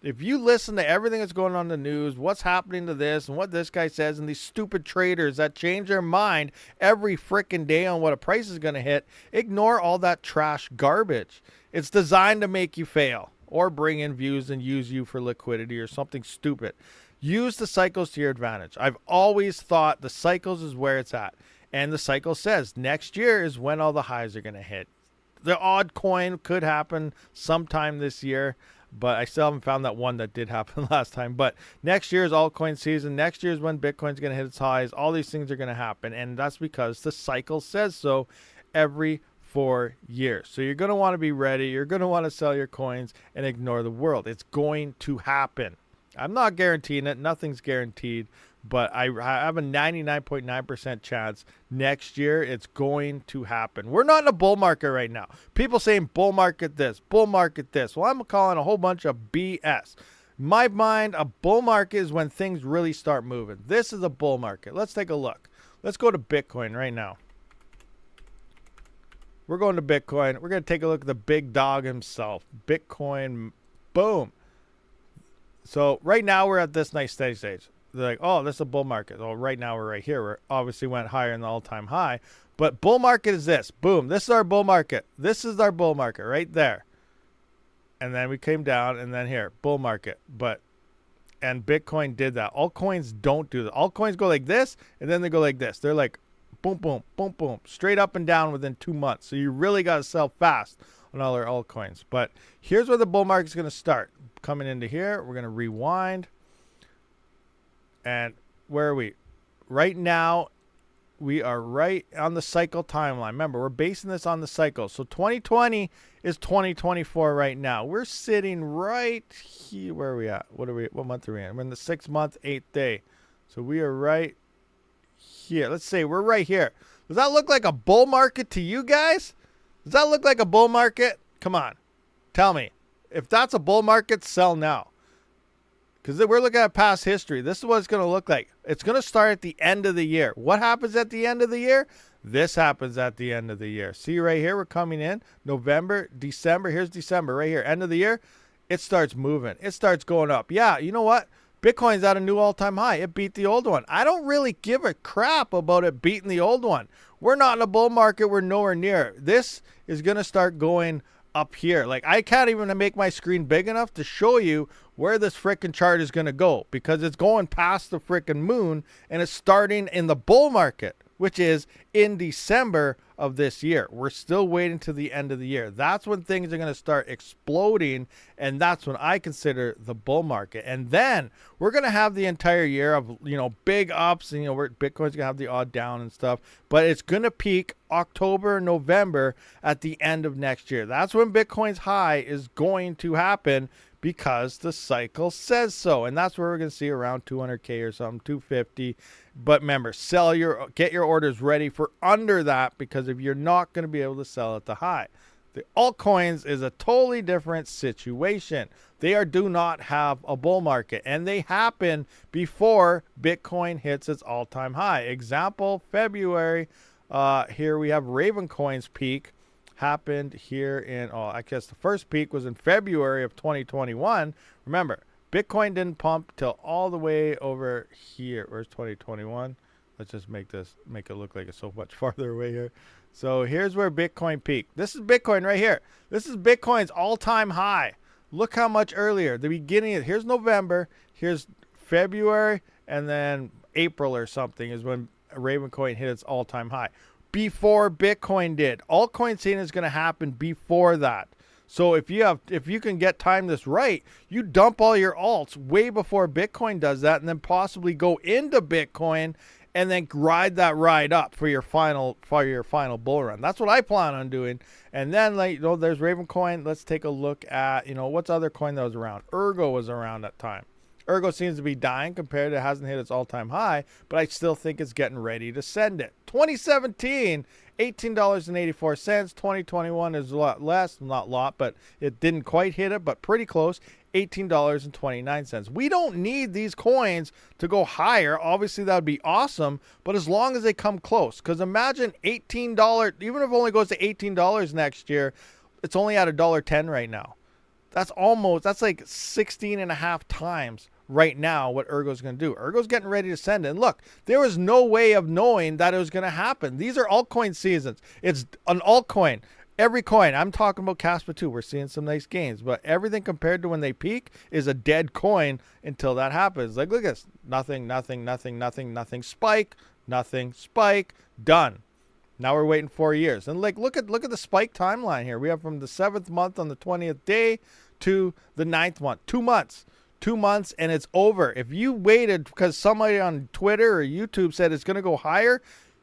If you listen to everything that's going on in the news, what's happening to this and what this guy says, and these stupid traders that change their mind every freaking day on what a price is going to hit, ignore all that trash garbage. It's designed to make you fail or bring in views and use you for liquidity or something stupid. Use the cycles to your advantage. I've always thought the cycles is where it's at. And the cycle says next year is when all the highs are going to hit. The odd coin could happen sometime this year. but I still haven't found that one that did happen last time. But next year is altcoin season. Next year is when Bitcoin's going to hit its highs. All these things are going to happen, and that's because the cycle says so every 4 years. So you're going to want to be ready. You're going to want to sell your coins and ignore the world. It's going to happen. I'm not guaranteeing it. Nothing's guaranteed. But I have a 99.9% chance next year it's going to happen. We're not in a bull market right now. People saying bull market this, bull market this. Well, I'm calling a whole bunch of BS. In my mind, a bull market is when things really start moving. This is a bull market. Let's take a look. Let's go to Bitcoin right now. We're going to Bitcoin. We're going to take a look at the big dog himself. Bitcoin, boom. So right now we're at this nice steady stage. They're like, oh, this is a bull market. Well, right now we're right here. We're obviously went higher in the all-time high. But bull market is this. Boom. This is our bull market. This is our bull market right there. And then we came down, and then here, bull market. And Bitcoin did that. Altcoins don't do that. Altcoins go like this, and then they go like this. They're like, boom, boom, boom, boom, straight up and down within 2 months. So you really got to sell fast on all our altcoins. But here's where the bull market's going to start. Coming into here, we're going to rewind. And where are we? Right now, we are right on the cycle timeline. Remember, we're basing this on the cycle. So 2020 is 2024 right now. We're sitting right here. Where are we at? What month are we in? We're in the 6th month, 8th day. So we are right here. Let's say we're right here. Does that look like a bull market to you guys? Does that look like a bull market? Come on. Tell me. If that's a bull market, sell now. Because we're looking at past history. This is what it's going to look like. It's going to start at the end of the year. What happens at the end of the year? This happens at the end of the year. See right here, we're coming in November, December. Here's December right here. End of the year, it starts moving. It starts going up. Yeah, you know what? Bitcoin's at a new all-time high. It beat the old one. I don't really give a crap about it beating the old one. We're not in a bull market. We're nowhere near. This is going to start going up here. Like, I can't even make my screen big enough to show you where this freaking chart is going to go, because it's going past the freaking moon, and it's starting in the bull market, which is in December of this year. We're still waiting to the end of the year. That's when things are going to start exploding, and that's when I consider the bull market. And then we're going to have the entire year of, big ups, and, where Bitcoin's going to have the odd down and stuff, but it's going to peak October, November at the end of next year. That's when Bitcoin's high is going to happen, because the cycle says so. And that's where we're going to see around 200K or something, 250. But remember, get your orders ready for under that, because if you're not going to be able to sell at the high. The altcoins is a totally different situation. They do not have a bull market, and they happen before Bitcoin hits its all-time high. Example, February. Here we have Ravencoin's peak. Happened here in, I guess the first peak was in February of 2021. Remember, Bitcoin didn't pump till all the way over here. Where's 2021? Let's just make it look like it's so much farther away here. So here's where Bitcoin peaked. This is Bitcoin right here. This is Bitcoin's all-time high. Look how much earlier. The beginning, here's November, here's February, and then April or something is when Ravencoin hit its all-time high. Before Bitcoin did. Altcoin scene is going to happen before that. So if you can time this right, you dump all your alts way before Bitcoin does that, and then possibly go into Bitcoin and then ride up for your final bull run. That's what I plan on doing. And then there's Ravencoin. Let's take a look at what's other coin that was around. Ergo was around that time. Ergo seems to be dying compared to it hasn't hit its all-time high, but I still think it's getting ready to send it. 2017, $18.84. 2021 is a lot less, not a lot, but it didn't quite hit it, but pretty close. $18.29. We don't need these coins to go higher. Obviously, that would be awesome, but as long as they come close, because imagine $18, even if it only goes to $18 next year, it's only at $1.10 right now. That's like 16 and a half times right now what Ergo's going to do. Ergo's getting ready to send it. And look, there was no way of knowing that it was going to happen. These are altcoin seasons. It's an altcoin. Every coin, I'm talking about Kaspa too. We're seeing some nice gains, but everything compared to when they peak is a dead coin until that happens. Like, look at this. Nothing, spike, nothing, spike, done. Now we're waiting 4 years. And like, look at the spike timeline here. We have from the 7th month on the 20th day to the 9th month. 2 months. 2 months and it's over. If you waited because somebody on Twitter or YouTube said it's going to go higher,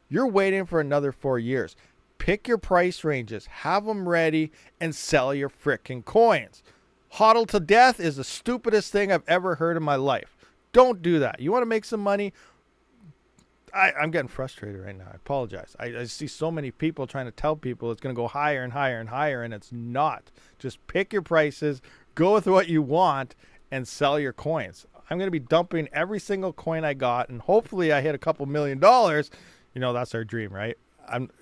you're waiting for another 4 years. Pick your price ranges, have them ready, and sell your frickin' coins. Hodl to death is the stupidest thing I've ever heard in my life. Don't do that. You want to make some money? I'm getting frustrated right now. I apologize. I see so many people trying to tell people it's going to go higher and higher and higher, and it's not. Just pick your prices, go with what you want, and sell your coins. I'm going to be dumping every single coin I got, and hopefully I hit a couple $1 million. You know, that's our dream, right?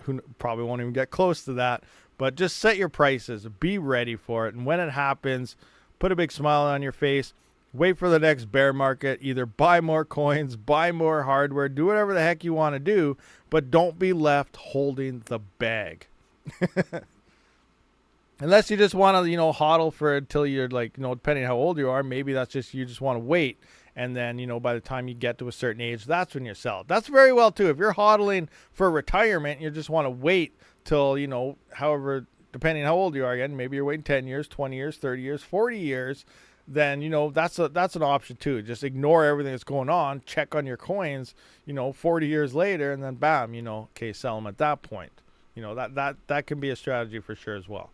Who probably won't even get close to that. But just set your prices. Be ready for it. And when it happens, put a big smile on your face. Wait for the next bear market. Either buy more coins, buy more hardware, do whatever the heck you want to do, but don't be left holding the bag. Unless you just want to, hodl for until you're like, depending on how old you are, maybe that's just, you just want to wait. And then, by the time you get to a certain age, that's when you sell. That's very well, too. If you're hodling for retirement, you just want to wait till, however, depending on how old you are, again, maybe you're waiting 10 years, 20 years, 30 years, 40 years, then, that's an option, too. Just ignore everything that's going on, check on your coins, 40 years later, and then bam, okay, sell them at that point. That can be a strategy for sure as well.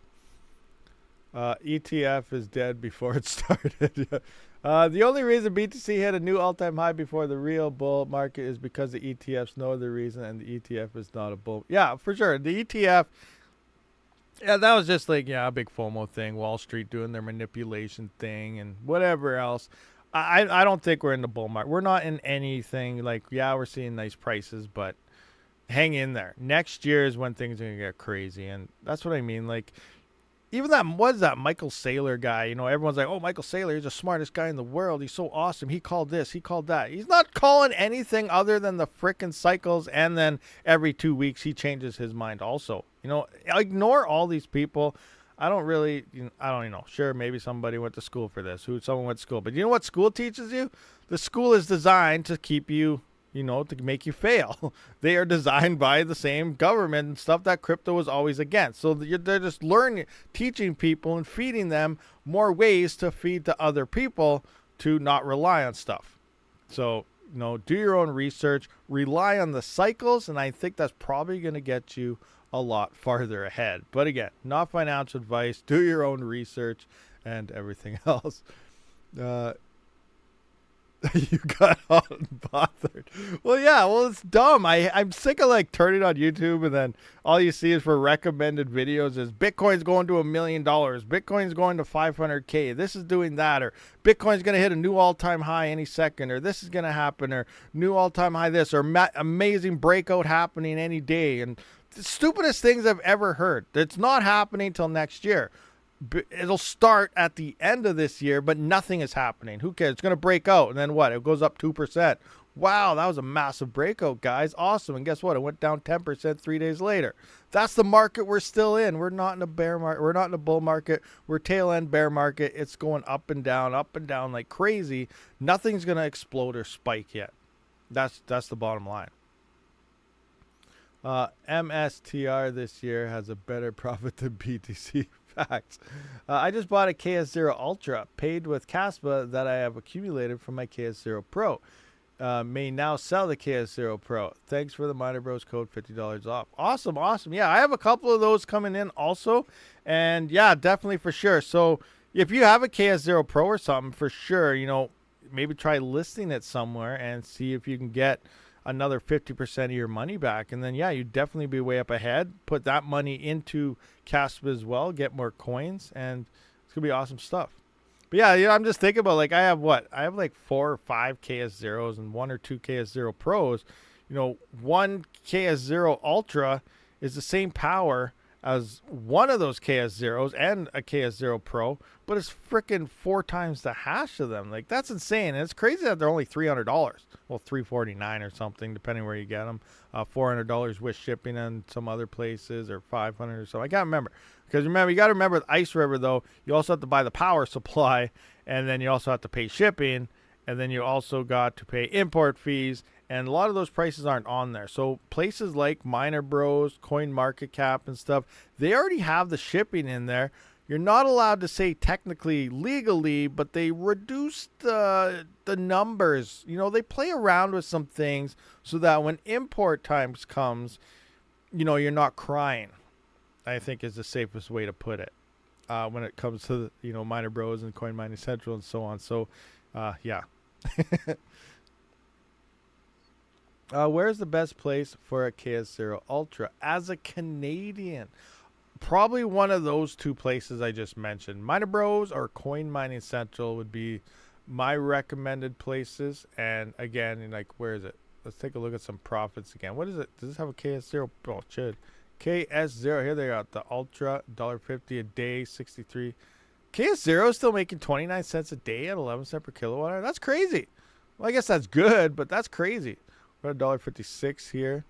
ETF is dead before it started. The only reason BTC hit a new all-time high before the real bull market is because the ETFs. No other reason, and the ETF is not a bull. Yeah, for sure. The ETF, yeah, that was just like, a big FOMO thing. Wall Street doing their manipulation thing and whatever else. I don't think we're in the bull market. We're not in anything like, we're seeing nice prices, but hang in there. Next year is when things are going to get crazy, and that's what I mean. Like, even that Michael Saylor guy, everyone's like, oh, Michael Saylor, he's the smartest guy in the world. He's so awesome. He called this, he called that. He's not calling anything other than the frickin' cycles, and then every 2 weeks he changes his mind also. Ignore all these people. I don't know. Sure, maybe somebody went to school for this. Someone went to school. But you know what school teaches you? The school is designed to keep you, to make you fail. They are designed by the same government and stuff that crypto was always against. So they're just teaching people and feeding them more ways to feed to other people to not rely on stuff. So, do your own research, rely on the cycles, and I think that's probably going to get you a lot farther ahead. But again, not financial advice. Do your own research and everything else. You got hot and bothered. Well, it's dumb. I'm sick of like turning on YouTube and then all you see is for recommended videos is Bitcoin's going to $1 million. Bitcoin's going to 500K. This is doing that, or Bitcoin's going to hit a new all-time high any second, or this is going to happen, or new all-time high this, or amazing breakout happening any day. And the stupidest things I've ever heard. It's not happening till next year. It'll start at the end of this year, but nothing is happening. Who cares? It's going to break out, and then what? It goes up 2%. Wow, that was a massive breakout, guys. Awesome. And guess what? It went down 10% 3 days later. That's the market we're still in. We're not in a bear market. We're not in a bull market. We're tail end bear market. It's going up and down like crazy. Nothing's going to explode or spike yet. That's the bottom line. MSTR this year has a better profit than BTC. Facts. I just bought a KS0 Ultra, paid with Kaspa that I have accumulated from my KS0 Pro. May now sell the KS0 Pro. Thanks for the Miner Bros code, $50 off. Awesome. Yeah, I have a couple of those coming in also. And yeah, definitely for sure. So if you have a KS0 Pro or something, for sure, maybe try listing it somewhere and see if you can get another 50% of your money back. And then, yeah, you'd definitely be way up ahead. Put that money into Kaspa as well, get more coins, and it's going to be awesome stuff. But yeah, I'm just thinking about, like, I have like 4 or 5 KS0s and 1 or 2 KS0 Pros. One KS0 Ultra is the same power as one of those KS0s and a KS0 Pro, but it's freaking 4 times the hash of them. Like, that's insane. And it's crazy that they're only $300. Well, $349 or something, depending where you get them. $400 with shipping in some other places, or $500 or so. I can't remember. Because remember, you got to remember with Ice River, though, you also have to buy the power supply, and then you also have to pay shipping, and then you also got to pay import fees, And a lot of those prices aren't on there. So places like Miner Bros, Coin Market Cap and stuff, they already have the shipping in there. You're not allowed to say technically legally, but they reduce the numbers. You know, they play around with some things so that when import times comes, you know, you're not crying, I think is the safest way to put it. When it comes to, you know, Miner Bros and Coin Mining Central and so on. So, yeah. Where's the best place for a KS0 Ultra? As a Canadian, probably one of those two places I just mentioned. Miner Bros or Coin Mining Central would be my recommended places. And again, like, where is it? Let's take a look at some profits again. What is it? Does this have a KS0? Oh, it should. KS0. Here they are. The Ultra, $1.50 a day, 63. KS0 is still making 29 cents a day at 11 cents per kilowatt hour. That's crazy. Well, I guess that's good, but that's crazy. We're at $1.56 here.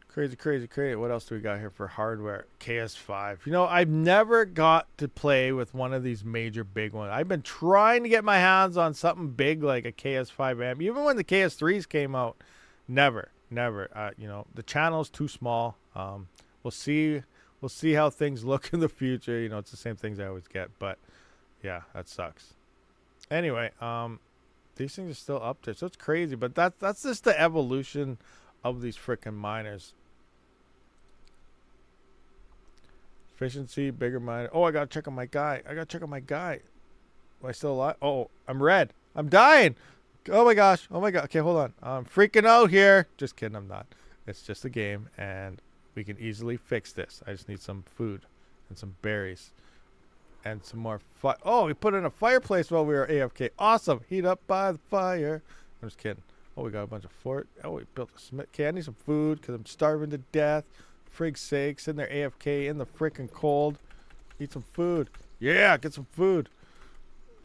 Crazy, crazy, crazy. What else do we got here for hardware? KS5. You know, I've never got to play with one of these major big ones. I've been trying to get my hands on something big like a KS5 amp. Even when the KS3s came out, never. You know, the channel's too small. We'll see how things look in the future. You know, it's the same things I always get, but yeah, that sucks. Anyway, these things are still up there, so it's crazy. But that's just the evolution of these freaking miners. Efficiency, bigger miner. Oh, I gotta check on my guy. Am I still alive? Oh, I'm red. I'm dying. Oh my gosh. Okay, hold on. I'm freaking out here. Just kidding, I'm not. It's just a game, and we can easily fix this. I just need some food and some berries and some more fire. Oh, we put in a fireplace while we were AFK. Awesome. Heat up by the fire. I'm just kidding. Oh, we got a bunch of fort. Oh, we built a smith. Okay, I need some food because I'm starving to death. Frig's sake, sitting there AFK in the freaking cold. Eat some food. Yeah, get some food.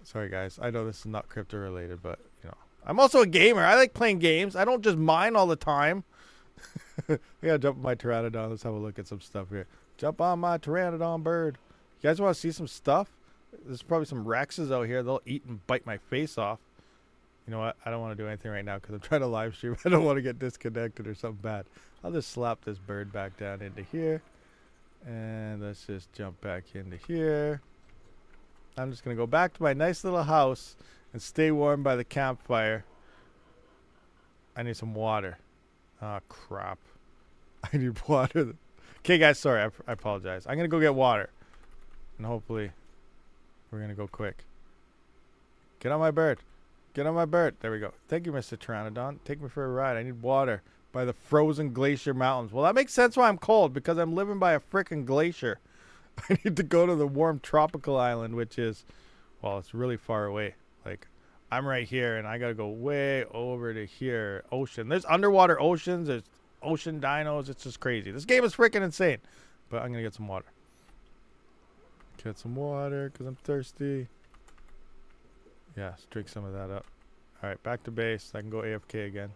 Sorry, guys. I know this is not crypto related, but, you know. I'm also a gamer. I like playing games. I don't just mine all the time. I gotta jump on my Pteranodon. Let's have a look at some stuff here. Jump on my Pteranodon bird. You guys want to see some stuff? There's probably some Rexes out here. They'll eat and bite my face off. You know what? I don't want to do anything right now because I'm trying to live stream. I don't want to get disconnected or something bad. I'll just slap this bird back down into here. And let's just jump back into here. I'm just going to go back to my nice little house and stay warm by the campfire. I need some water. Oh, crap. I need water. Okay, guys, sorry. I apologize. I'm going to go get water. And hopefully we're going to go quick. Get on my bird. Get on my bird. There we go. Thank you, Mr. Pteranodon. Take me for a ride. I need water by the frozen glacier mountains. Well, that makes sense why I'm cold, because I'm living by a freaking glacier. I need to go to the warm tropical island, which is, well, it's really far away. Like, I'm right here, and I got to go way over to here. Ocean. There's underwater oceans. There's ocean dinos. It's just crazy. This game is freaking insane. But I'm going to get some water. Get some water because I'm thirsty. Yeah, let's drink some of that up. All right, back to base. I can go AFK again.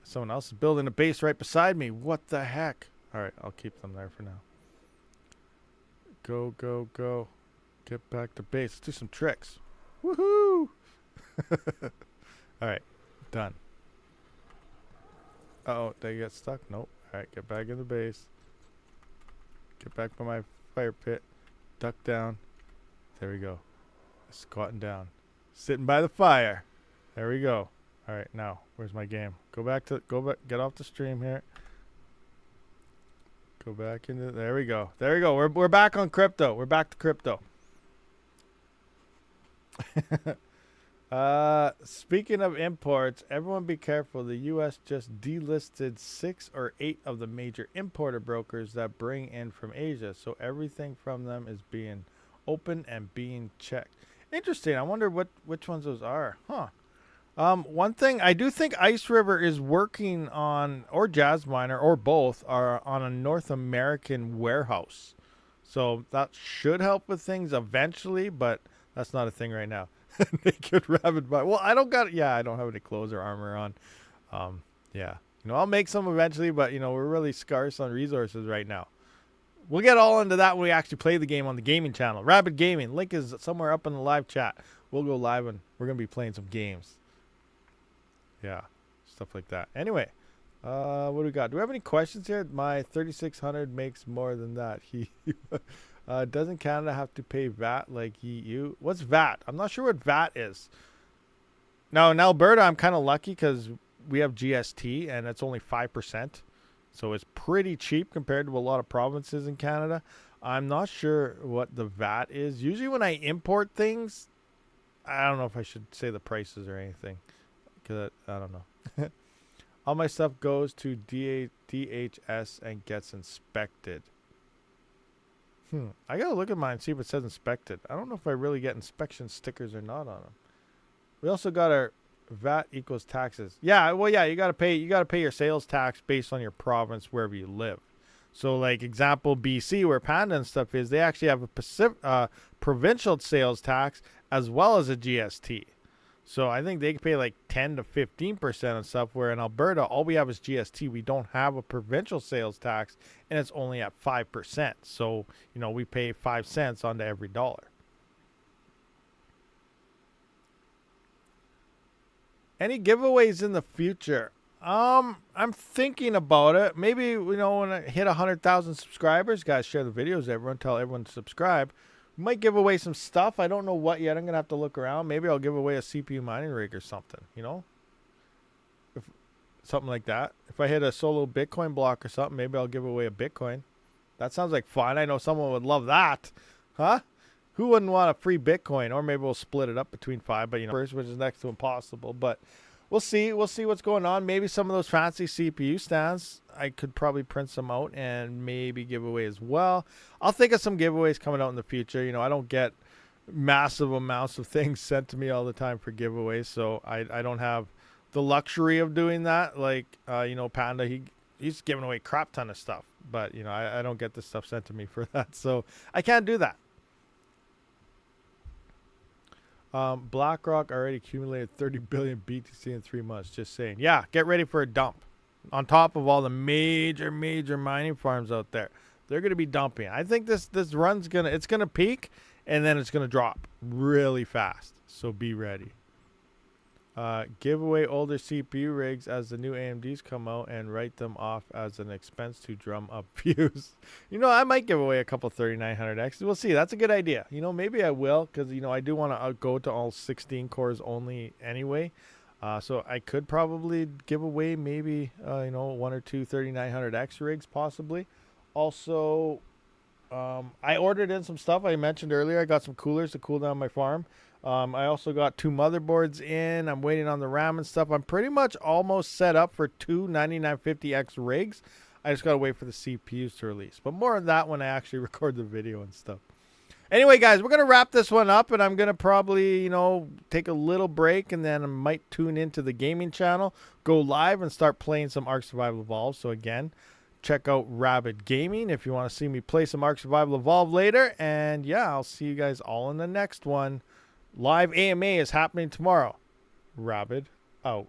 Someone else is building a base right beside me. What the heck? All right, I'll keep them there for now. Go, go, go. Get back to base. Let's do some tricks. Woohoo! All right, done. Uh-oh, did I get stuck? Nope. All right, get back in the base. Get back by my fire pit. Duck down. There we go. Squatting down. Sitting by the fire. There we go. All right, now, where's my game? Go back, get off the stream here. Go back into, there we go. There we go. We're back on crypto. We're back to crypto. Speaking of imports, everyone be careful. The U.S. just delisted 6 or 8 of the major importer brokers that bring in from Asia. So everything from them is being open and being checked. Interesting. I wonder which ones those are. Huh. One thing, I do think Ice River is working on, or Jazz Miner, or both, are on a North American warehouse. So that should help with things eventually, but that's not a thing right now. Naked Rabid mine. Well, I don't have any clothes or armor on. Yeah. You know, I'll make some eventually, but, you know, we're really scarce on resources right now. We'll get all into that when we actually play the game on the gaming channel. Rabid Gaming. Link is somewhere up in the live chat. We'll go live and we're going to be playing some games. Yeah, stuff like that. Anyway, what do we got? Do we have any questions here? My 3600 makes more than that. He doesn't Canada have to pay VAT like EU? What's VAT? I'm not sure what VAT is. Now in Alberta, I'm kind of lucky because we have GST and it's only 5%. So it's pretty cheap compared to a lot of provinces in Canada. I'm not sure what the VAT is. Usually when I import things, I don't know if I should say the prices or anything. Because I don't know. All my stuff goes to DHS and gets inspected. I got to look at mine and see if it says inspected. I don't know if I really get inspection stickers or not on them. We also got our VAT equals taxes. Yeah, well, yeah, you got to pay your sales tax based on your province wherever you live. So, like example, BC, where Panda and stuff is, they actually have a provincial sales tax as well as a GST. So I think they can pay like 10 to 15% and stuff. Where in Alberta, all we have is GST. We don't have a provincial sales tax, and it's only at 5%. So we pay 5 cents onto every dollar. Any giveaways in the future? I'm thinking about it. Maybe, when I hit 100,000 subscribers, guys, share the videos. Everyone, tell everyone to subscribe. We might give away some stuff. I don't know what yet. I'm going to have to look around. Maybe I'll give away a CPU mining rig or something, If something like that. If I hit a solo Bitcoin block or something, maybe I'll give away a Bitcoin. That sounds like fun. I know someone would love that. Huh? Who wouldn't want a free Bitcoin? Or maybe we'll split it up between 5, but first, which is next to impossible. But we'll see. We'll see what's going on. Maybe some of those fancy CPU stands, I could probably print some out and maybe give away as well. I'll think of some giveaways coming out in the future. I don't get massive amounts of things sent to me all the time for giveaways, so I don't have the luxury of doing that. Like Panda, he's giving away a crap ton of stuff, but I don't get the stuff sent to me for that, so I can't do that. BlackRock already accumulated 30 billion BTC in 3 months. Just saying. Yeah, get ready for a dump. On top of all the major mining farms out there, they're going to be dumping. I think this run's it's gonna peak and then it's gonna drop really fast. So be ready. Give away older CPU rigs as the new AMDs come out and write them off as an expense to drum up views. I might give away a couple 3900X. We'll see. That's a good idea. Maybe I will because, I do want to go to all 16 cores only anyway. So I could probably give away maybe, 1 or 2 3900X rigs possibly. Also, I ordered in some stuff I mentioned earlier. I got some coolers to cool down my farm. I also got 2 motherboards in. I'm waiting on the RAM and stuff. I'm pretty much almost set up for 2 9950X rigs. I just got to wait for the CPUs to release. But more on that when I actually record the video and stuff. Anyway, guys, we're going to wrap this one up, and I'm going to probably, take a little break, and then I might tune into the gaming channel, go live, and start playing some Ark Survival Evolved. So, again, check out Rabid Gaming if you want to see me play some Ark Survival Evolved later. And, yeah, I'll see you guys all in the next one. Live AMA is happening tomorrow. Rabid out.